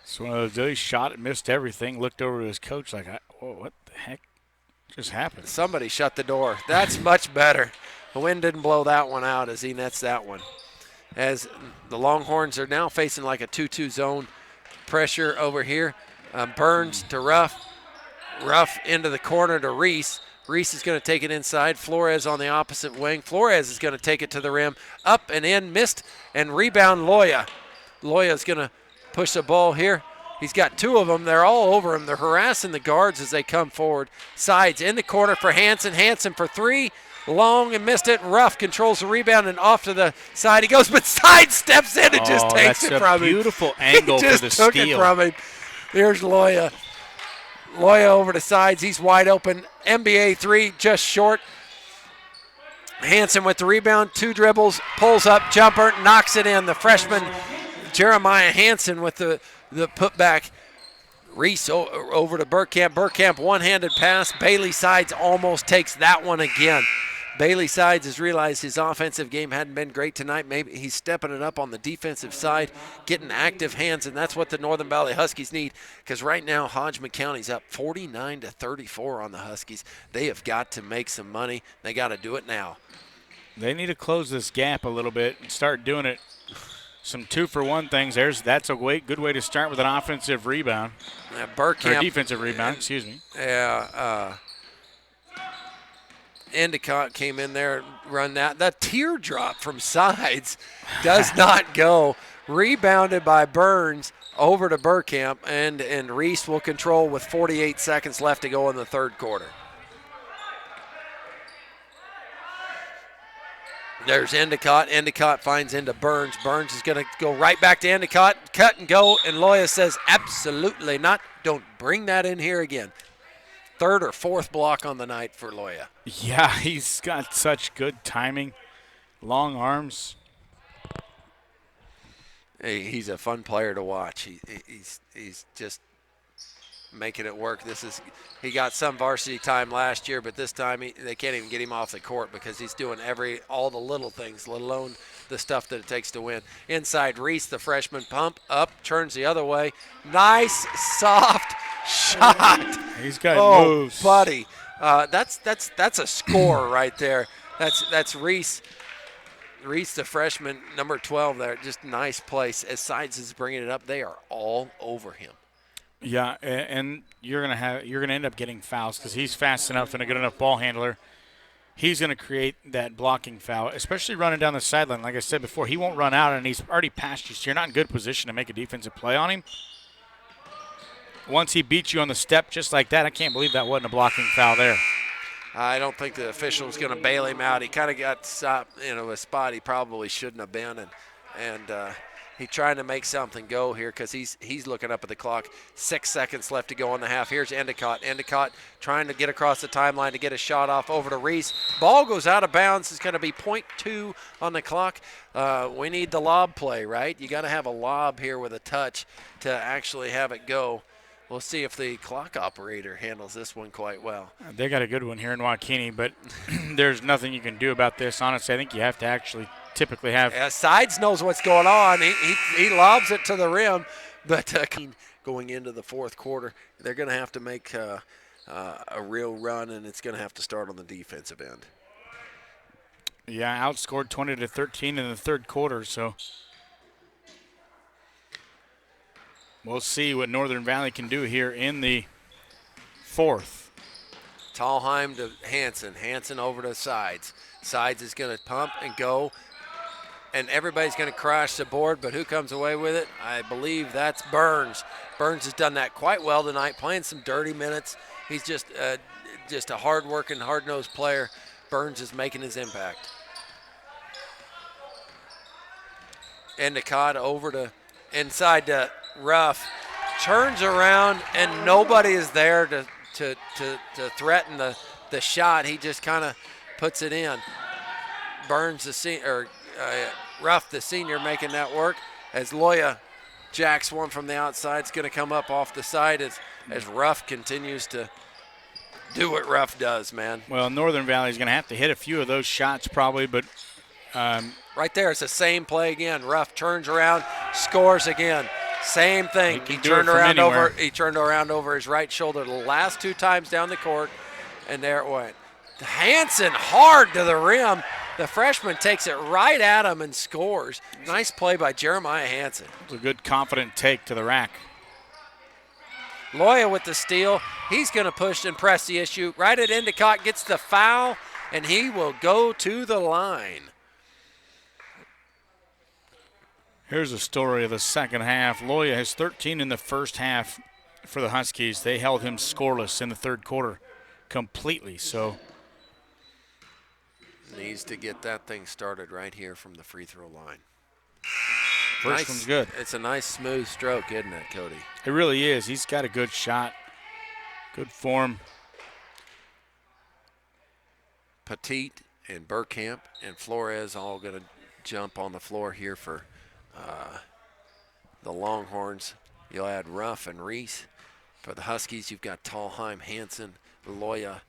So one of those days, shot it, missed everything, looked over to his coach like, whoa, what the heck just happened? Somebody shut the door. That's much better. The wind didn't blow that one out as he nets that one. As the Longhorns are now facing like a 2-2 zone pressure over here. Burns to Ruff. Ruff into the corner to Reese. Reese is going to take it inside. Flores on the opposite wing. Flores is going to take it to the rim. Up and in, missed, and rebound Loya. Loya's going to push the ball here. He's got two of them. They're all over him. They're harassing the guards as they come forward. Sides in the corner for Hansen. Hansen for three. Long and missed it. Ruff controls the rebound and off to the side he goes, but Side steps in and just takes it from him. That's a beautiful angle for the He just took steal. it from him. Here's Loya. Loya over to Sides. He's wide open. NBA three, just short. Hansen with the rebound, two dribbles, pulls up, jumper, knocks it in. The freshman Jeremiah Hansen with the putback. Reese over to Burkamp. Burkamp one-handed pass. Bailey Sides almost takes that one again. Bailey Sides has realized his offensive game hadn't been great tonight. Maybe he's stepping it up on the defensive side, getting active hands, and that's what the Northern Valley Huskies need, because right now Hodgeman County's up 49-34 on the Huskies. They have got to make some money. They got to do it now. They need to close this gap a little bit and start doing it. Some 2-for-1 things. That's a good way to start with an offensive rebound. Burkamp. Or defensive rebound, excuse me. Yeah, Endicott came in there and run that. The teardrop from Sides does not go. Rebounded by Burns over to Burkamp, and Reese will control with 48 seconds left to go in the third quarter. There's Endicott. Endicott finds into Burns. Burns is going to go right back to Endicott. Cut and go, and Loya says, absolutely not. Don't bring that in here again. Third or fourth block on the night for Loya. Yeah, he's got such good timing. Long arms. Hey, he's a fun player to watch. He's just making it work. He got some varsity time last year, but this time they can't even get him off the court because he's doing all the little things, let alone the stuff that it takes to win. Inside Reese, the freshman, pump up, turns the other way. Nice, soft shot. He's got moves. Buddy. That's a score right there. That's Reese. Reese, the freshman, number 12 there. Just nice place. As Sides is bringing it up, they are all over him. Yeah, and you're gonna end up getting fouls because he's fast enough and a good enough ball handler. He's going to create that blocking foul, especially running down the sideline. Like I said before, he won't run out, and he's already past you, so you're not in good position to make a defensive play on him. Once he beats you on the step just like that, I can't believe that wasn't a blocking foul there. I don't think the official was going to bail him out. He kind of got stopped in a spot he probably shouldn't have been, and he's trying to make something go here because he's looking up at the clock. 6 seconds left to go in the half. Here's Endicott. Endicott trying to get across the timeline to get a shot off over to Reese. Ball goes out of bounds. It's going to be 0.2 on the clock. We need the lob play, right? You got to have a lob here with a touch to actually have it go. We'll see if the clock operator handles this one quite well. They got a good one here in Waukene, but there's nothing you can do about this. Honestly, I think you have to actually typically have. Yeah, Sides knows what's going on. He lobs it to the rim, but going into the fourth quarter, they're going to have to make a real run, and it's going to have to start on the defensive end. Yeah, outscored 20-13 in the third quarter, so we'll see what Northern Valley can do here in the fourth. Tallheim to Hansen. Hansen over to Sides. Sides is going to pump and go, and everybody's going to crash the board, but who comes away with it? I believe that's Burns. Burns has done that quite well tonight, playing some dirty minutes. He's just a hard-working, hard-nosed player. Burns is making his impact. Endicott over to inside to Ruff. Turns around, and nobody is there to threaten the shot. He just kind of puts it in. Burns, Ruff, the senior, making that work. As Loya jacks one from the outside, it's going to come up off the side as Ruff continues to do what Ruff does, man. Well, Northern Valley is going to have to hit a few of those shots probably, but right there, it's the same play again. Ruff turns around, scores again. Same thing. He turned around over his right shoulder the last two times down the court, and there it went. Hansen hard to the rim. The freshman takes it right at him and scores. Nice play by Jeremiah Hansen. It's a good confident take to the rack. Loya with the steal. He's going to push and press the issue. Right at Endicott, gets the foul, and he will go to the line. Here's a story of the second half. Loya has 13 in the first half for the Huskies. They held him scoreless in the third quarter completely. So needs to get that thing started right here from the free throw line. First one's good. It's a nice smooth stroke, isn't it, Cody? It really is. He's got a good shot, good form. Petit and Burkamp and Flores all going to jump on the floor here for the Longhorns. You'll add Ruff and Reese. For the Huskies, you've got Tallheim, Hansen, Loya,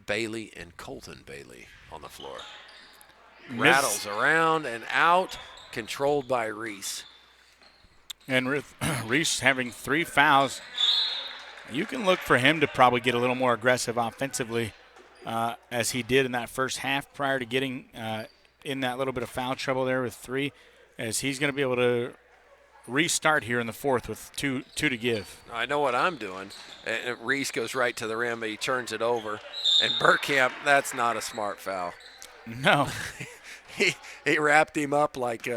Bailey, and Colton Bailey on the floor. Rattles around and out, controlled by Reese. And Reese having 3 fouls. You can look for him to probably get a little more aggressive offensively as he did in that first half prior to getting in that little bit of foul trouble there with 3, as he's going to be able to restart here in the fourth with two to give. I know what I'm doing. And Reese goes right to the rim, but he turns it over. And Burkamp, that's not a smart foul. No. He wrapped him up like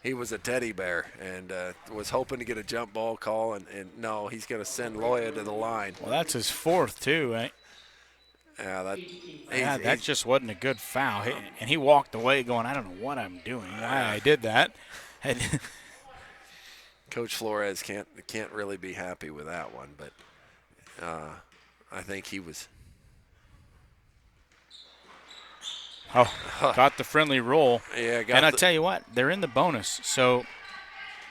he was a teddy bear and was hoping to get a jump ball call. And no, he's going to send Loya to the line. Well, that's his 4th, too, right? Yeah, that just wasn't a good foul. And he walked away going, I don't know what I'm doing, why I did that. Coach Flores can't really be happy with that one, but I think he was. Got the friendly roll. Yeah, and I tell you what, they're in the bonus. So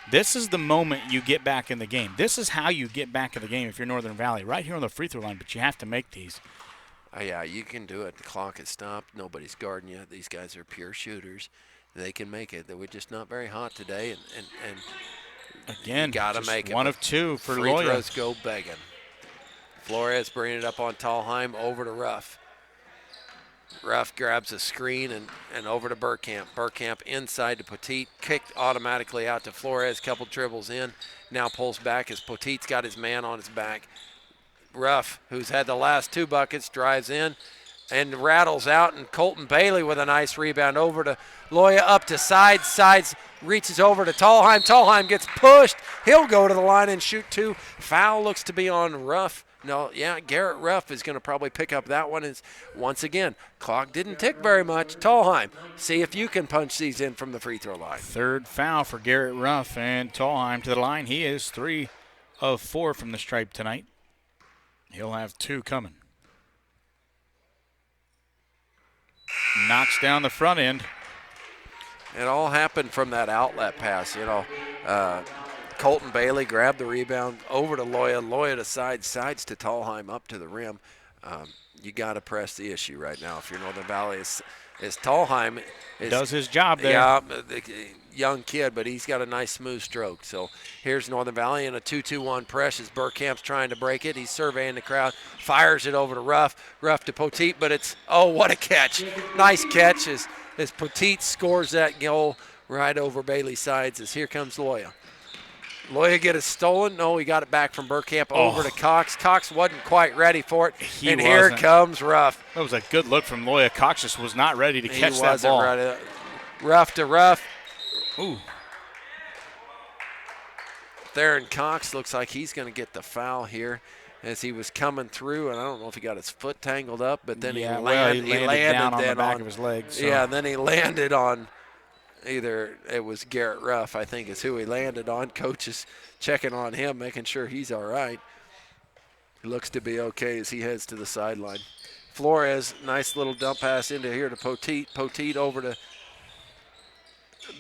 this is the moment you get back in the game. This is how you get back in the game if you're Northern Valley, right here on the free throw line, but you have to make these. Yeah, you can do it. The clock is stopped. Nobody's guarding you. These guys are pure shooters. They can make it. They were just not very hot today, and again, gotta make it. 1 of 2 for Free Loya. throws go begging. Flores bringing it up on Tallheim, over to Ruff. Ruff grabs a screen and over to Burkamp. Burkamp inside to Petit, kicked automatically out to Flores, couple dribbles in. Now pulls back as Petit's got his man on his back. Ruff, who's had the last 2 buckets, drives in and rattles out, and Colton Bailey with a nice rebound over to Loya, up to sides, reaches over to Tallheim. Tallheim gets pushed. He'll go to the line and shoot 2. Foul looks to be on Ruff. No, yeah, Garrett Ruff is going to probably pick up that one. Once again, clock didn't tick very much. Tallheim, see if you can punch these in from the free throw line. 3rd foul for Garrett Ruff, and Tallheim to the line. He is 3 of 4 from the stripe tonight. He'll have 2 coming. Knocks down the front end. It all happened from that outlet pass, Colton Bailey grabbed the rebound over to Loya. Loya to sides to Tallheim up to the rim. You got to press the issue right now if you're Northern Valley. Is Tallheim does his job there. Yeah, young kid, but he's got a nice smooth stroke. So here's Northern Valley in a 2-2-1 press as Burkamp's trying to break it. He's surveying the crowd, fires it over to Ruff to Petit, but it's, what a catch. Nice catch as Petit scores that goal right over Bailey's sides as here comes Loya. Loya get it stolen. No, he got it back from Burkamp over to Cox. Cox wasn't quite ready for it. Here comes Ruff. That was a good look from Loya. Cox just was not ready to catch that ball. Ready. Ruff to Ruff. Ooh. Theron Cox looks like he's going to get the foul here as he was coming through, and I don't know if he got his foot tangled up, but then he landed down on the back of his leg. So. Yeah, and then he landed on either it was Garrett Ruff, I think is who he landed on. Coach is checking on him, making sure he's all right. He looks to be okay as he heads to the sideline. Flores, nice little dump pass into here to Petit. Petit over to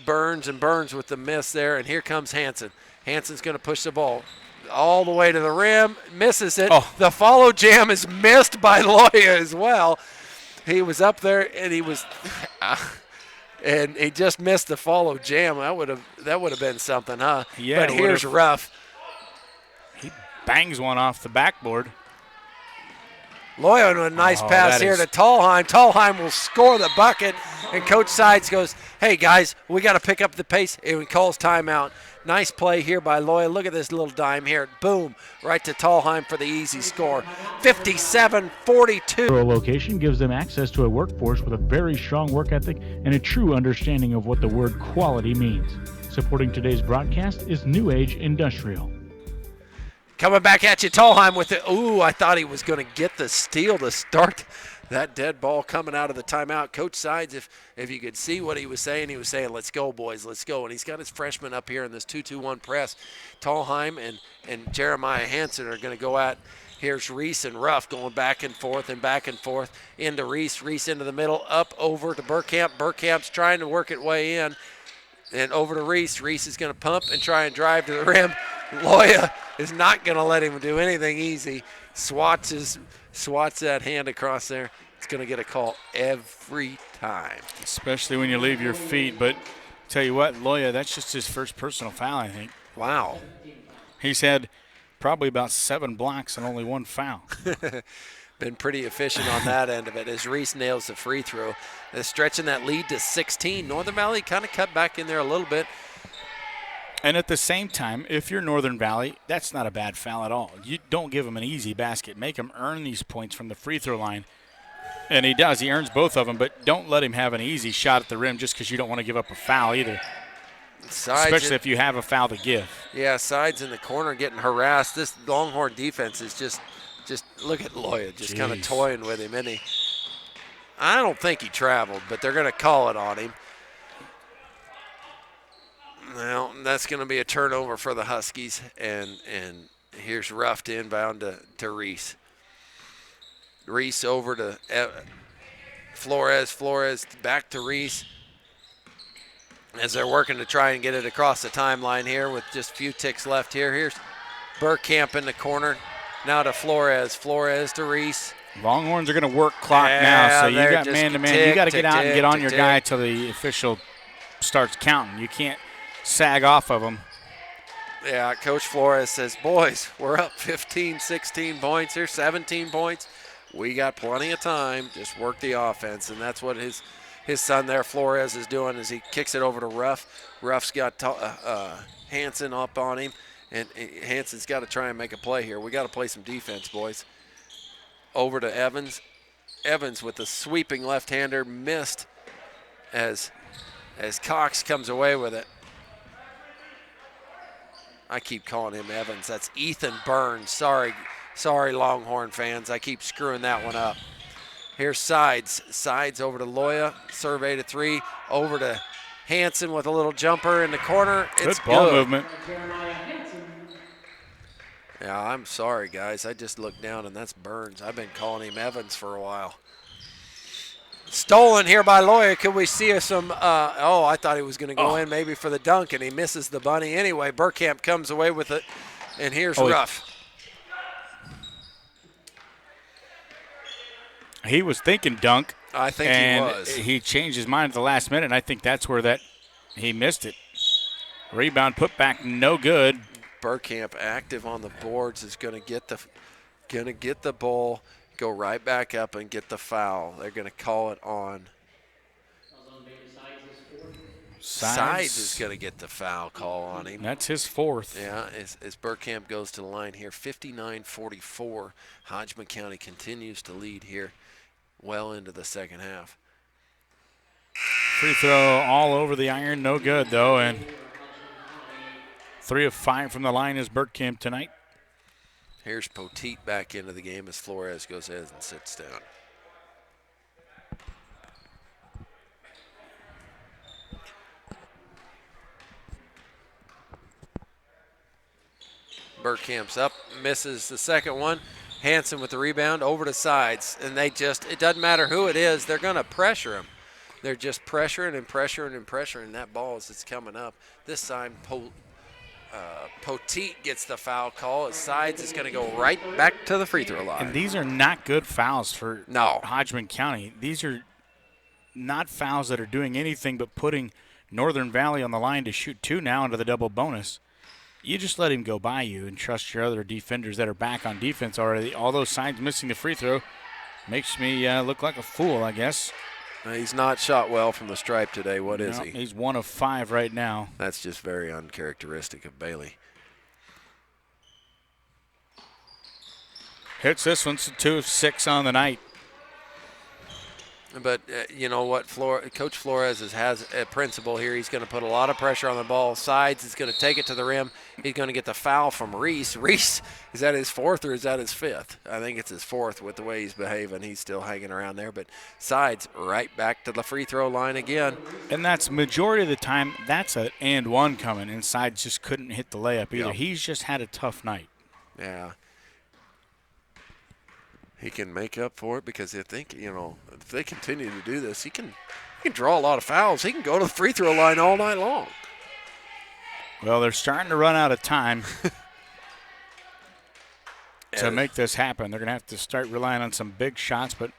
Burns, and Burns with the miss there, and here comes Hansen. Hansen's going to push the ball all the way to the rim, misses it. The follow jam is missed by Loya as well. He was up there, and he was and he just missed the follow jam. That would have been something, huh? Yeah. But here's Ruff. He bangs one off the backboard. Loya with a nice pass here to Tallheim. Tallheim will score the bucket, and Coach Sides goes, hey, guys, we got to pick up the pace, and he calls timeout. Nice play here by Loya. Look at this little dime here. Boom, right to Tallheim for the easy score. 57-42. Location gives them access to a workforce with a very strong work ethic and a true understanding of what the word quality means. Supporting today's broadcast is New Age Industrial. Coming back at you, Tallheim with it. Ooh, I thought he was going to get the steal to start that dead ball coming out of the timeout. Coach Sides, if you could see what he was saying, let's go, boys, let's go. And he's got his freshman up here in this 2-2-1 press. Tallheim and Jeremiah Hansen are going to go at. Here's Reese and Ruff going back and forth into Reese. Reese into the middle, up over to Burkamp. Burkamp's trying to work it way in. And over to Reese. Reese is going to pump and try and drive to the rim. Loya is not going to let him do anything easy. Swats that hand across there. It's going to get a call every time. Especially when you leave your feet. But tell you what, Loya, that's just his first personal foul, I think. Wow. He's had probably about 7 blocks and only 1 foul. Been pretty efficient on that end of it as Reese nails the free throw. They're stretching that lead to 16. Northern Valley kind of cut back in there a little bit. And at the same time, if you're Northern Valley, that's not a bad foul at all. You don't give him an easy basket. Make him earn these points from the free throw line. And he does. He earns both of them, but don't let him have an easy shot at the rim just because you don't want to give up a foul either. Especially if you have a foul to give. Yeah, Sides in the corner getting harassed. This Longhorn defense is just look at Loya just kind of toying with him. And I don't think he traveled, but they're going to call it on him. Well, that's going to be a turnover for the Huskies, and here's Ruff to inbound to Reese. Reese over to Flores. Flores back to Reese as they're working to try and get it across the timeline here with just a few ticks left here. Here's Burkamp in the corner. Now to Flores. Flores to Reese. Longhorns are going to work clock now, so you got man-to-man. You got to get out and get on your guy till the official starts counting. You can't sag off of him. Yeah, Coach Flores says, boys, we're up 15, 16 points here, 17 points. We got plenty of time. Just work the offense, and that's what his son there, Flores, is doing as he kicks it over to Ruff. Ruff's got Hansen up on him, and Hansen's got to try and make a play here. We got to play some defense, boys. Over to Evans. Evans with the sweeping left-hander missed as Cox comes away with it. I keep calling him Evans. That's Ethan Burns. Sorry, Longhorn fans. I keep screwing that one up. Here's Sides. Sides over to Loya. Survey to 3. Over to Hansen with a little jumper in the corner. It's good ball good. movement. Yeah, I'm sorry, guys. I just looked down, and that's Burns. I've been calling him Evans for a while. Stolen here by Loya. Could we see some? I thought he was going to go in maybe for the dunk, and he misses the bunny. Anyway, Burkamp comes away with it, and here's Ruff. He was thinking dunk. I think and he was. He changed his mind at the last minute, and I think that's where he missed it. Rebound put back, no good. Burkamp active on the boards is going to get the ball. Go right back up and get the foul. They're going to call it on. Sides is going to get the foul call on him. That's his 4th. Yeah, as Burkamp goes to the line here, 59-44. Hodgeman County continues to lead here well into the second half. Free throw all over the iron, no good though, and 3 of 5 from the line is Burkamp tonight. Here's Poteet back into the game as Flores goes ahead and sits down. Burkamp's up, misses the second one. Hansen with the rebound over to Sides, and it doesn't matter who it is, they're going to pressure him. They're just pressuring and pressuring and pressuring that ball as it's coming up. This time, Poteet gets the foul call. Sides is going to go right back to the free throw line. And these are not good fouls for Hodgeman County. These are not fouls that are doing anything but putting Northern Valley on the line to shoot 2 now into the double bonus. You just let him go by you and trust your other defenders that are back on defense already. All those Sides missing the free throw makes me look like a fool, I guess. He's not shot well from the stripe today. What is No, he? He's 1 of 5 right now. That's just very uncharacteristic of Bailey. Hits this one, so 2 of 6 on the night. But you know what? Coach Flores has a principle here. He's going to put a lot of pressure on the ball. Sides is going to take it to the rim. He's going to get the foul from Reese. Reese, is that his 4th or is that his 5th? I think it's his 4th with the way he's behaving. He's still hanging around there. But Sides right back to the free throw line again. And that's majority of the time, that's an and one coming. And Sides just couldn't hit the layup either. Yep. He's just had a tough night. Yeah. He can make up for it because I think, if they continue to do this, he can draw a lot of fouls. He can go to the free throw line all night long. Well, they're starting to run out of time to make this happen. They're going to have to start relying on some big shots, but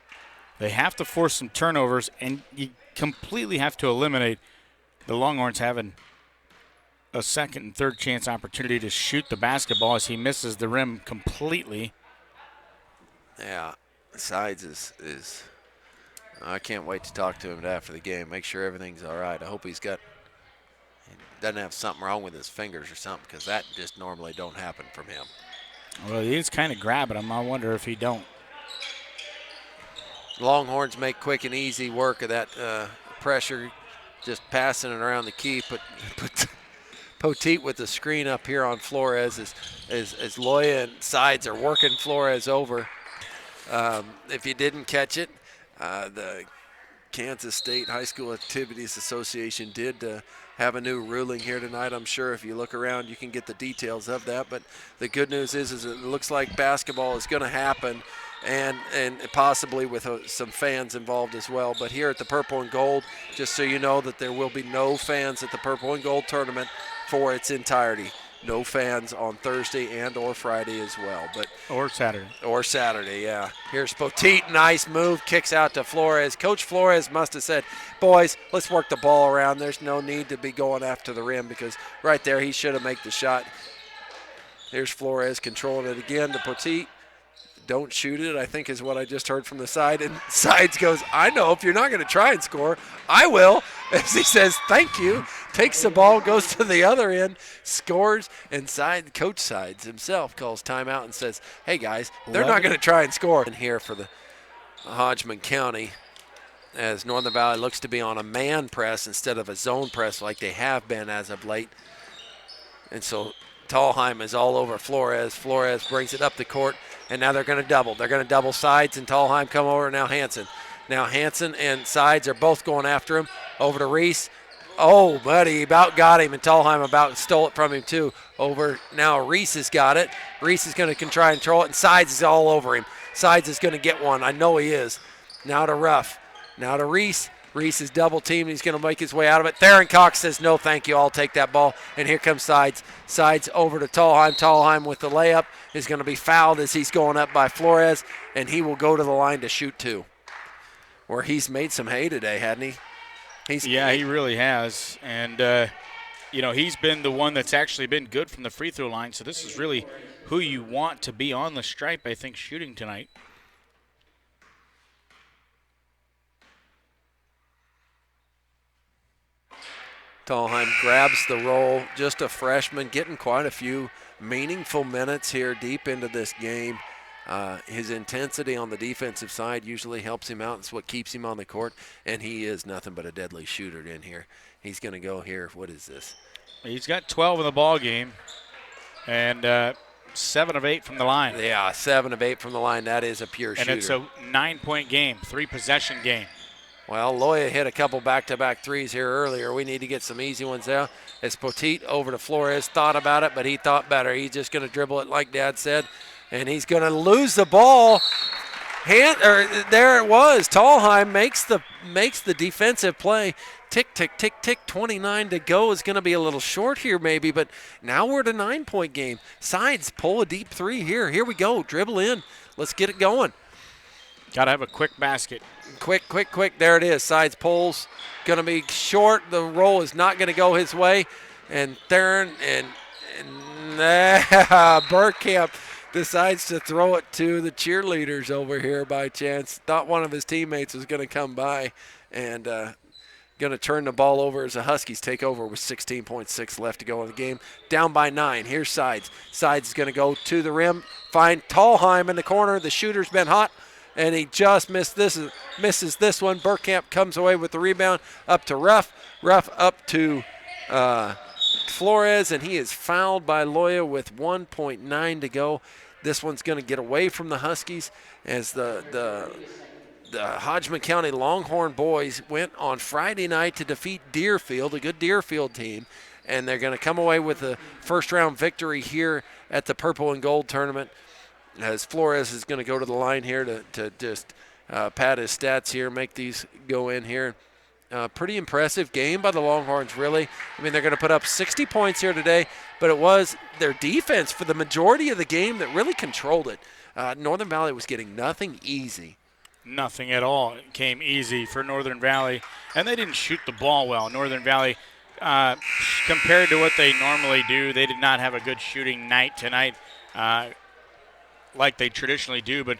they have to force some turnovers, and you completely have to eliminate the Longhorns having a second and third chance opportunity to shoot the basketball as he misses the rim completely. Yeah, Sides is I can't wait to talk to him after the game, make sure everything's all right. I hope he doesn't have something wrong with his fingers or something, because that just normally don't happen from him. Well, he is kind of grabbing him. I wonder if he don't. Longhorns make quick and easy work of that pressure, just passing it around the key. But Poteet with the screen up here on Flores as Loya and Sides are working Flores over. If you didn't catch it, the Kansas State High School Activities Association did have a new ruling here tonight. I'm sure if you look around, you can get the details of that. But the good news is it looks like basketball is going to happen, and possibly with some fans involved as well. But here at the Purple and Gold, just so you know that there will be no fans at the Purple and Gold tournament for its entirety. No fans on Thursday and or Friday as well. Or Saturday. Or Saturday, yeah. Here's Poteet, nice move, kicks out to Flores. Coach Flores must have said, boys, let's work the ball around. There's no need to be going after the rim, because right there he should have made the shot. Here's Flores controlling it again to Poteet. Don't shoot it, I think is what I just heard from the side. And Sides goes, I know, if you're not going to try and score, I will. As he says, thank you. Takes the ball, goes to the other end, scores, and Coach Sides himself calls timeout and says, hey, guys, they're not going to try and score. And here for the Hodgeman County, as Northern Valley looks to be on a man press instead of a zone press like they have been as of late. And so Tallheim is all over Flores. Flores brings it up the court, and now they're going to double. They're going to double Sides, and Tallheim come over. Now Hansen. Now Hansen and Sides are both going after him. Over to Reese. Oh, buddy, about got him, and Tallheim about stole it from him too. Over now, Reese has got it. Reese is going to try and control it, and Sides is all over him. Sides is going to get one. I know he is. Now to Ruff. Now to Reese. Reese is double teamed. He's going to make his way out of it. Theron Cox says, no, thank you. I'll take that ball. And here comes Sides. Sides over to Tallheim. Tallheim with the layup is going to be fouled as he's going up by Flores, and he will go to the line to shoot two. Where he's made some hay today, hadn't he? He really has. And, he's been the one that's actually been good from the free throw line. So this is really who you want to be on the stripe, I think, shooting tonight. Tallheim grabs the roll, just a freshman, getting quite a few meaningful minutes here deep into this game. His intensity on the defensive side usually helps him out. It's what keeps him on the court, and he is nothing but a deadly shooter in here. He's going to go here. What is this? He's got 12 in the ball game, and 7 of 8 from the line. Yeah, 7 of 8 from the line. That is a pure shooter. And it's a 9-point game, 3-possession game. Well, Loya hit a couple back-to-back threes here earlier. We need to get some easy ones out. As Poteet over to Flores, thought about it, but he thought better. He's just going to dribble it like Dad said, and he's going to lose the ball. There it was. Tallheim makes the defensive play. Tick, tick, tick, tick. 29 to go is going to be a little short here maybe, but now we're at a 9-point game. Sides pull a deep three here. Here we go. Dribble in. Let's get it going. Got to have a quick basket. Quick. There it is. Sides pulls. Going to be short. The roll is not going to go his way. And Theron and Burkamp decides to throw it to the cheerleaders over here by chance. Thought one of his teammates was going to come by and going to turn the ball over as the Huskies take over with 16.6 left to go in the game. Down by 9. Here's Sides. Sides is going to go to the rim, find Tallheim in the corner. The shooter's been hot, and he just misses this one. Burkamp comes away with the rebound up to Ruff. Ruff up to Flores, and he is fouled by Loya with 1.9 to go. This one's going to get away from the Huskies as the Hodgeman County Longhorn boys went on Friday night to defeat Deerfield, a good Deerfield team, and they're going to come away with a first-round victory here at the Purple and Gold tournament as Flores is going to go to the line here to just pad his stats here, make these go in here. Pretty impressive game by the Longhorns, really. I mean, they're going to put up 60 points here today, but it was their defense for the majority of the game that really controlled it. Northern Valley was getting nothing easy. Nothing at all came easy for Northern Valley, and they didn't shoot the ball well. Northern Valley, compared to what they normally do, they did not have a good shooting night tonight like they traditionally do, but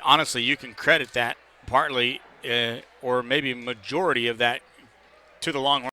honestly, you can credit that partly or maybe majority of that to the Longhorns.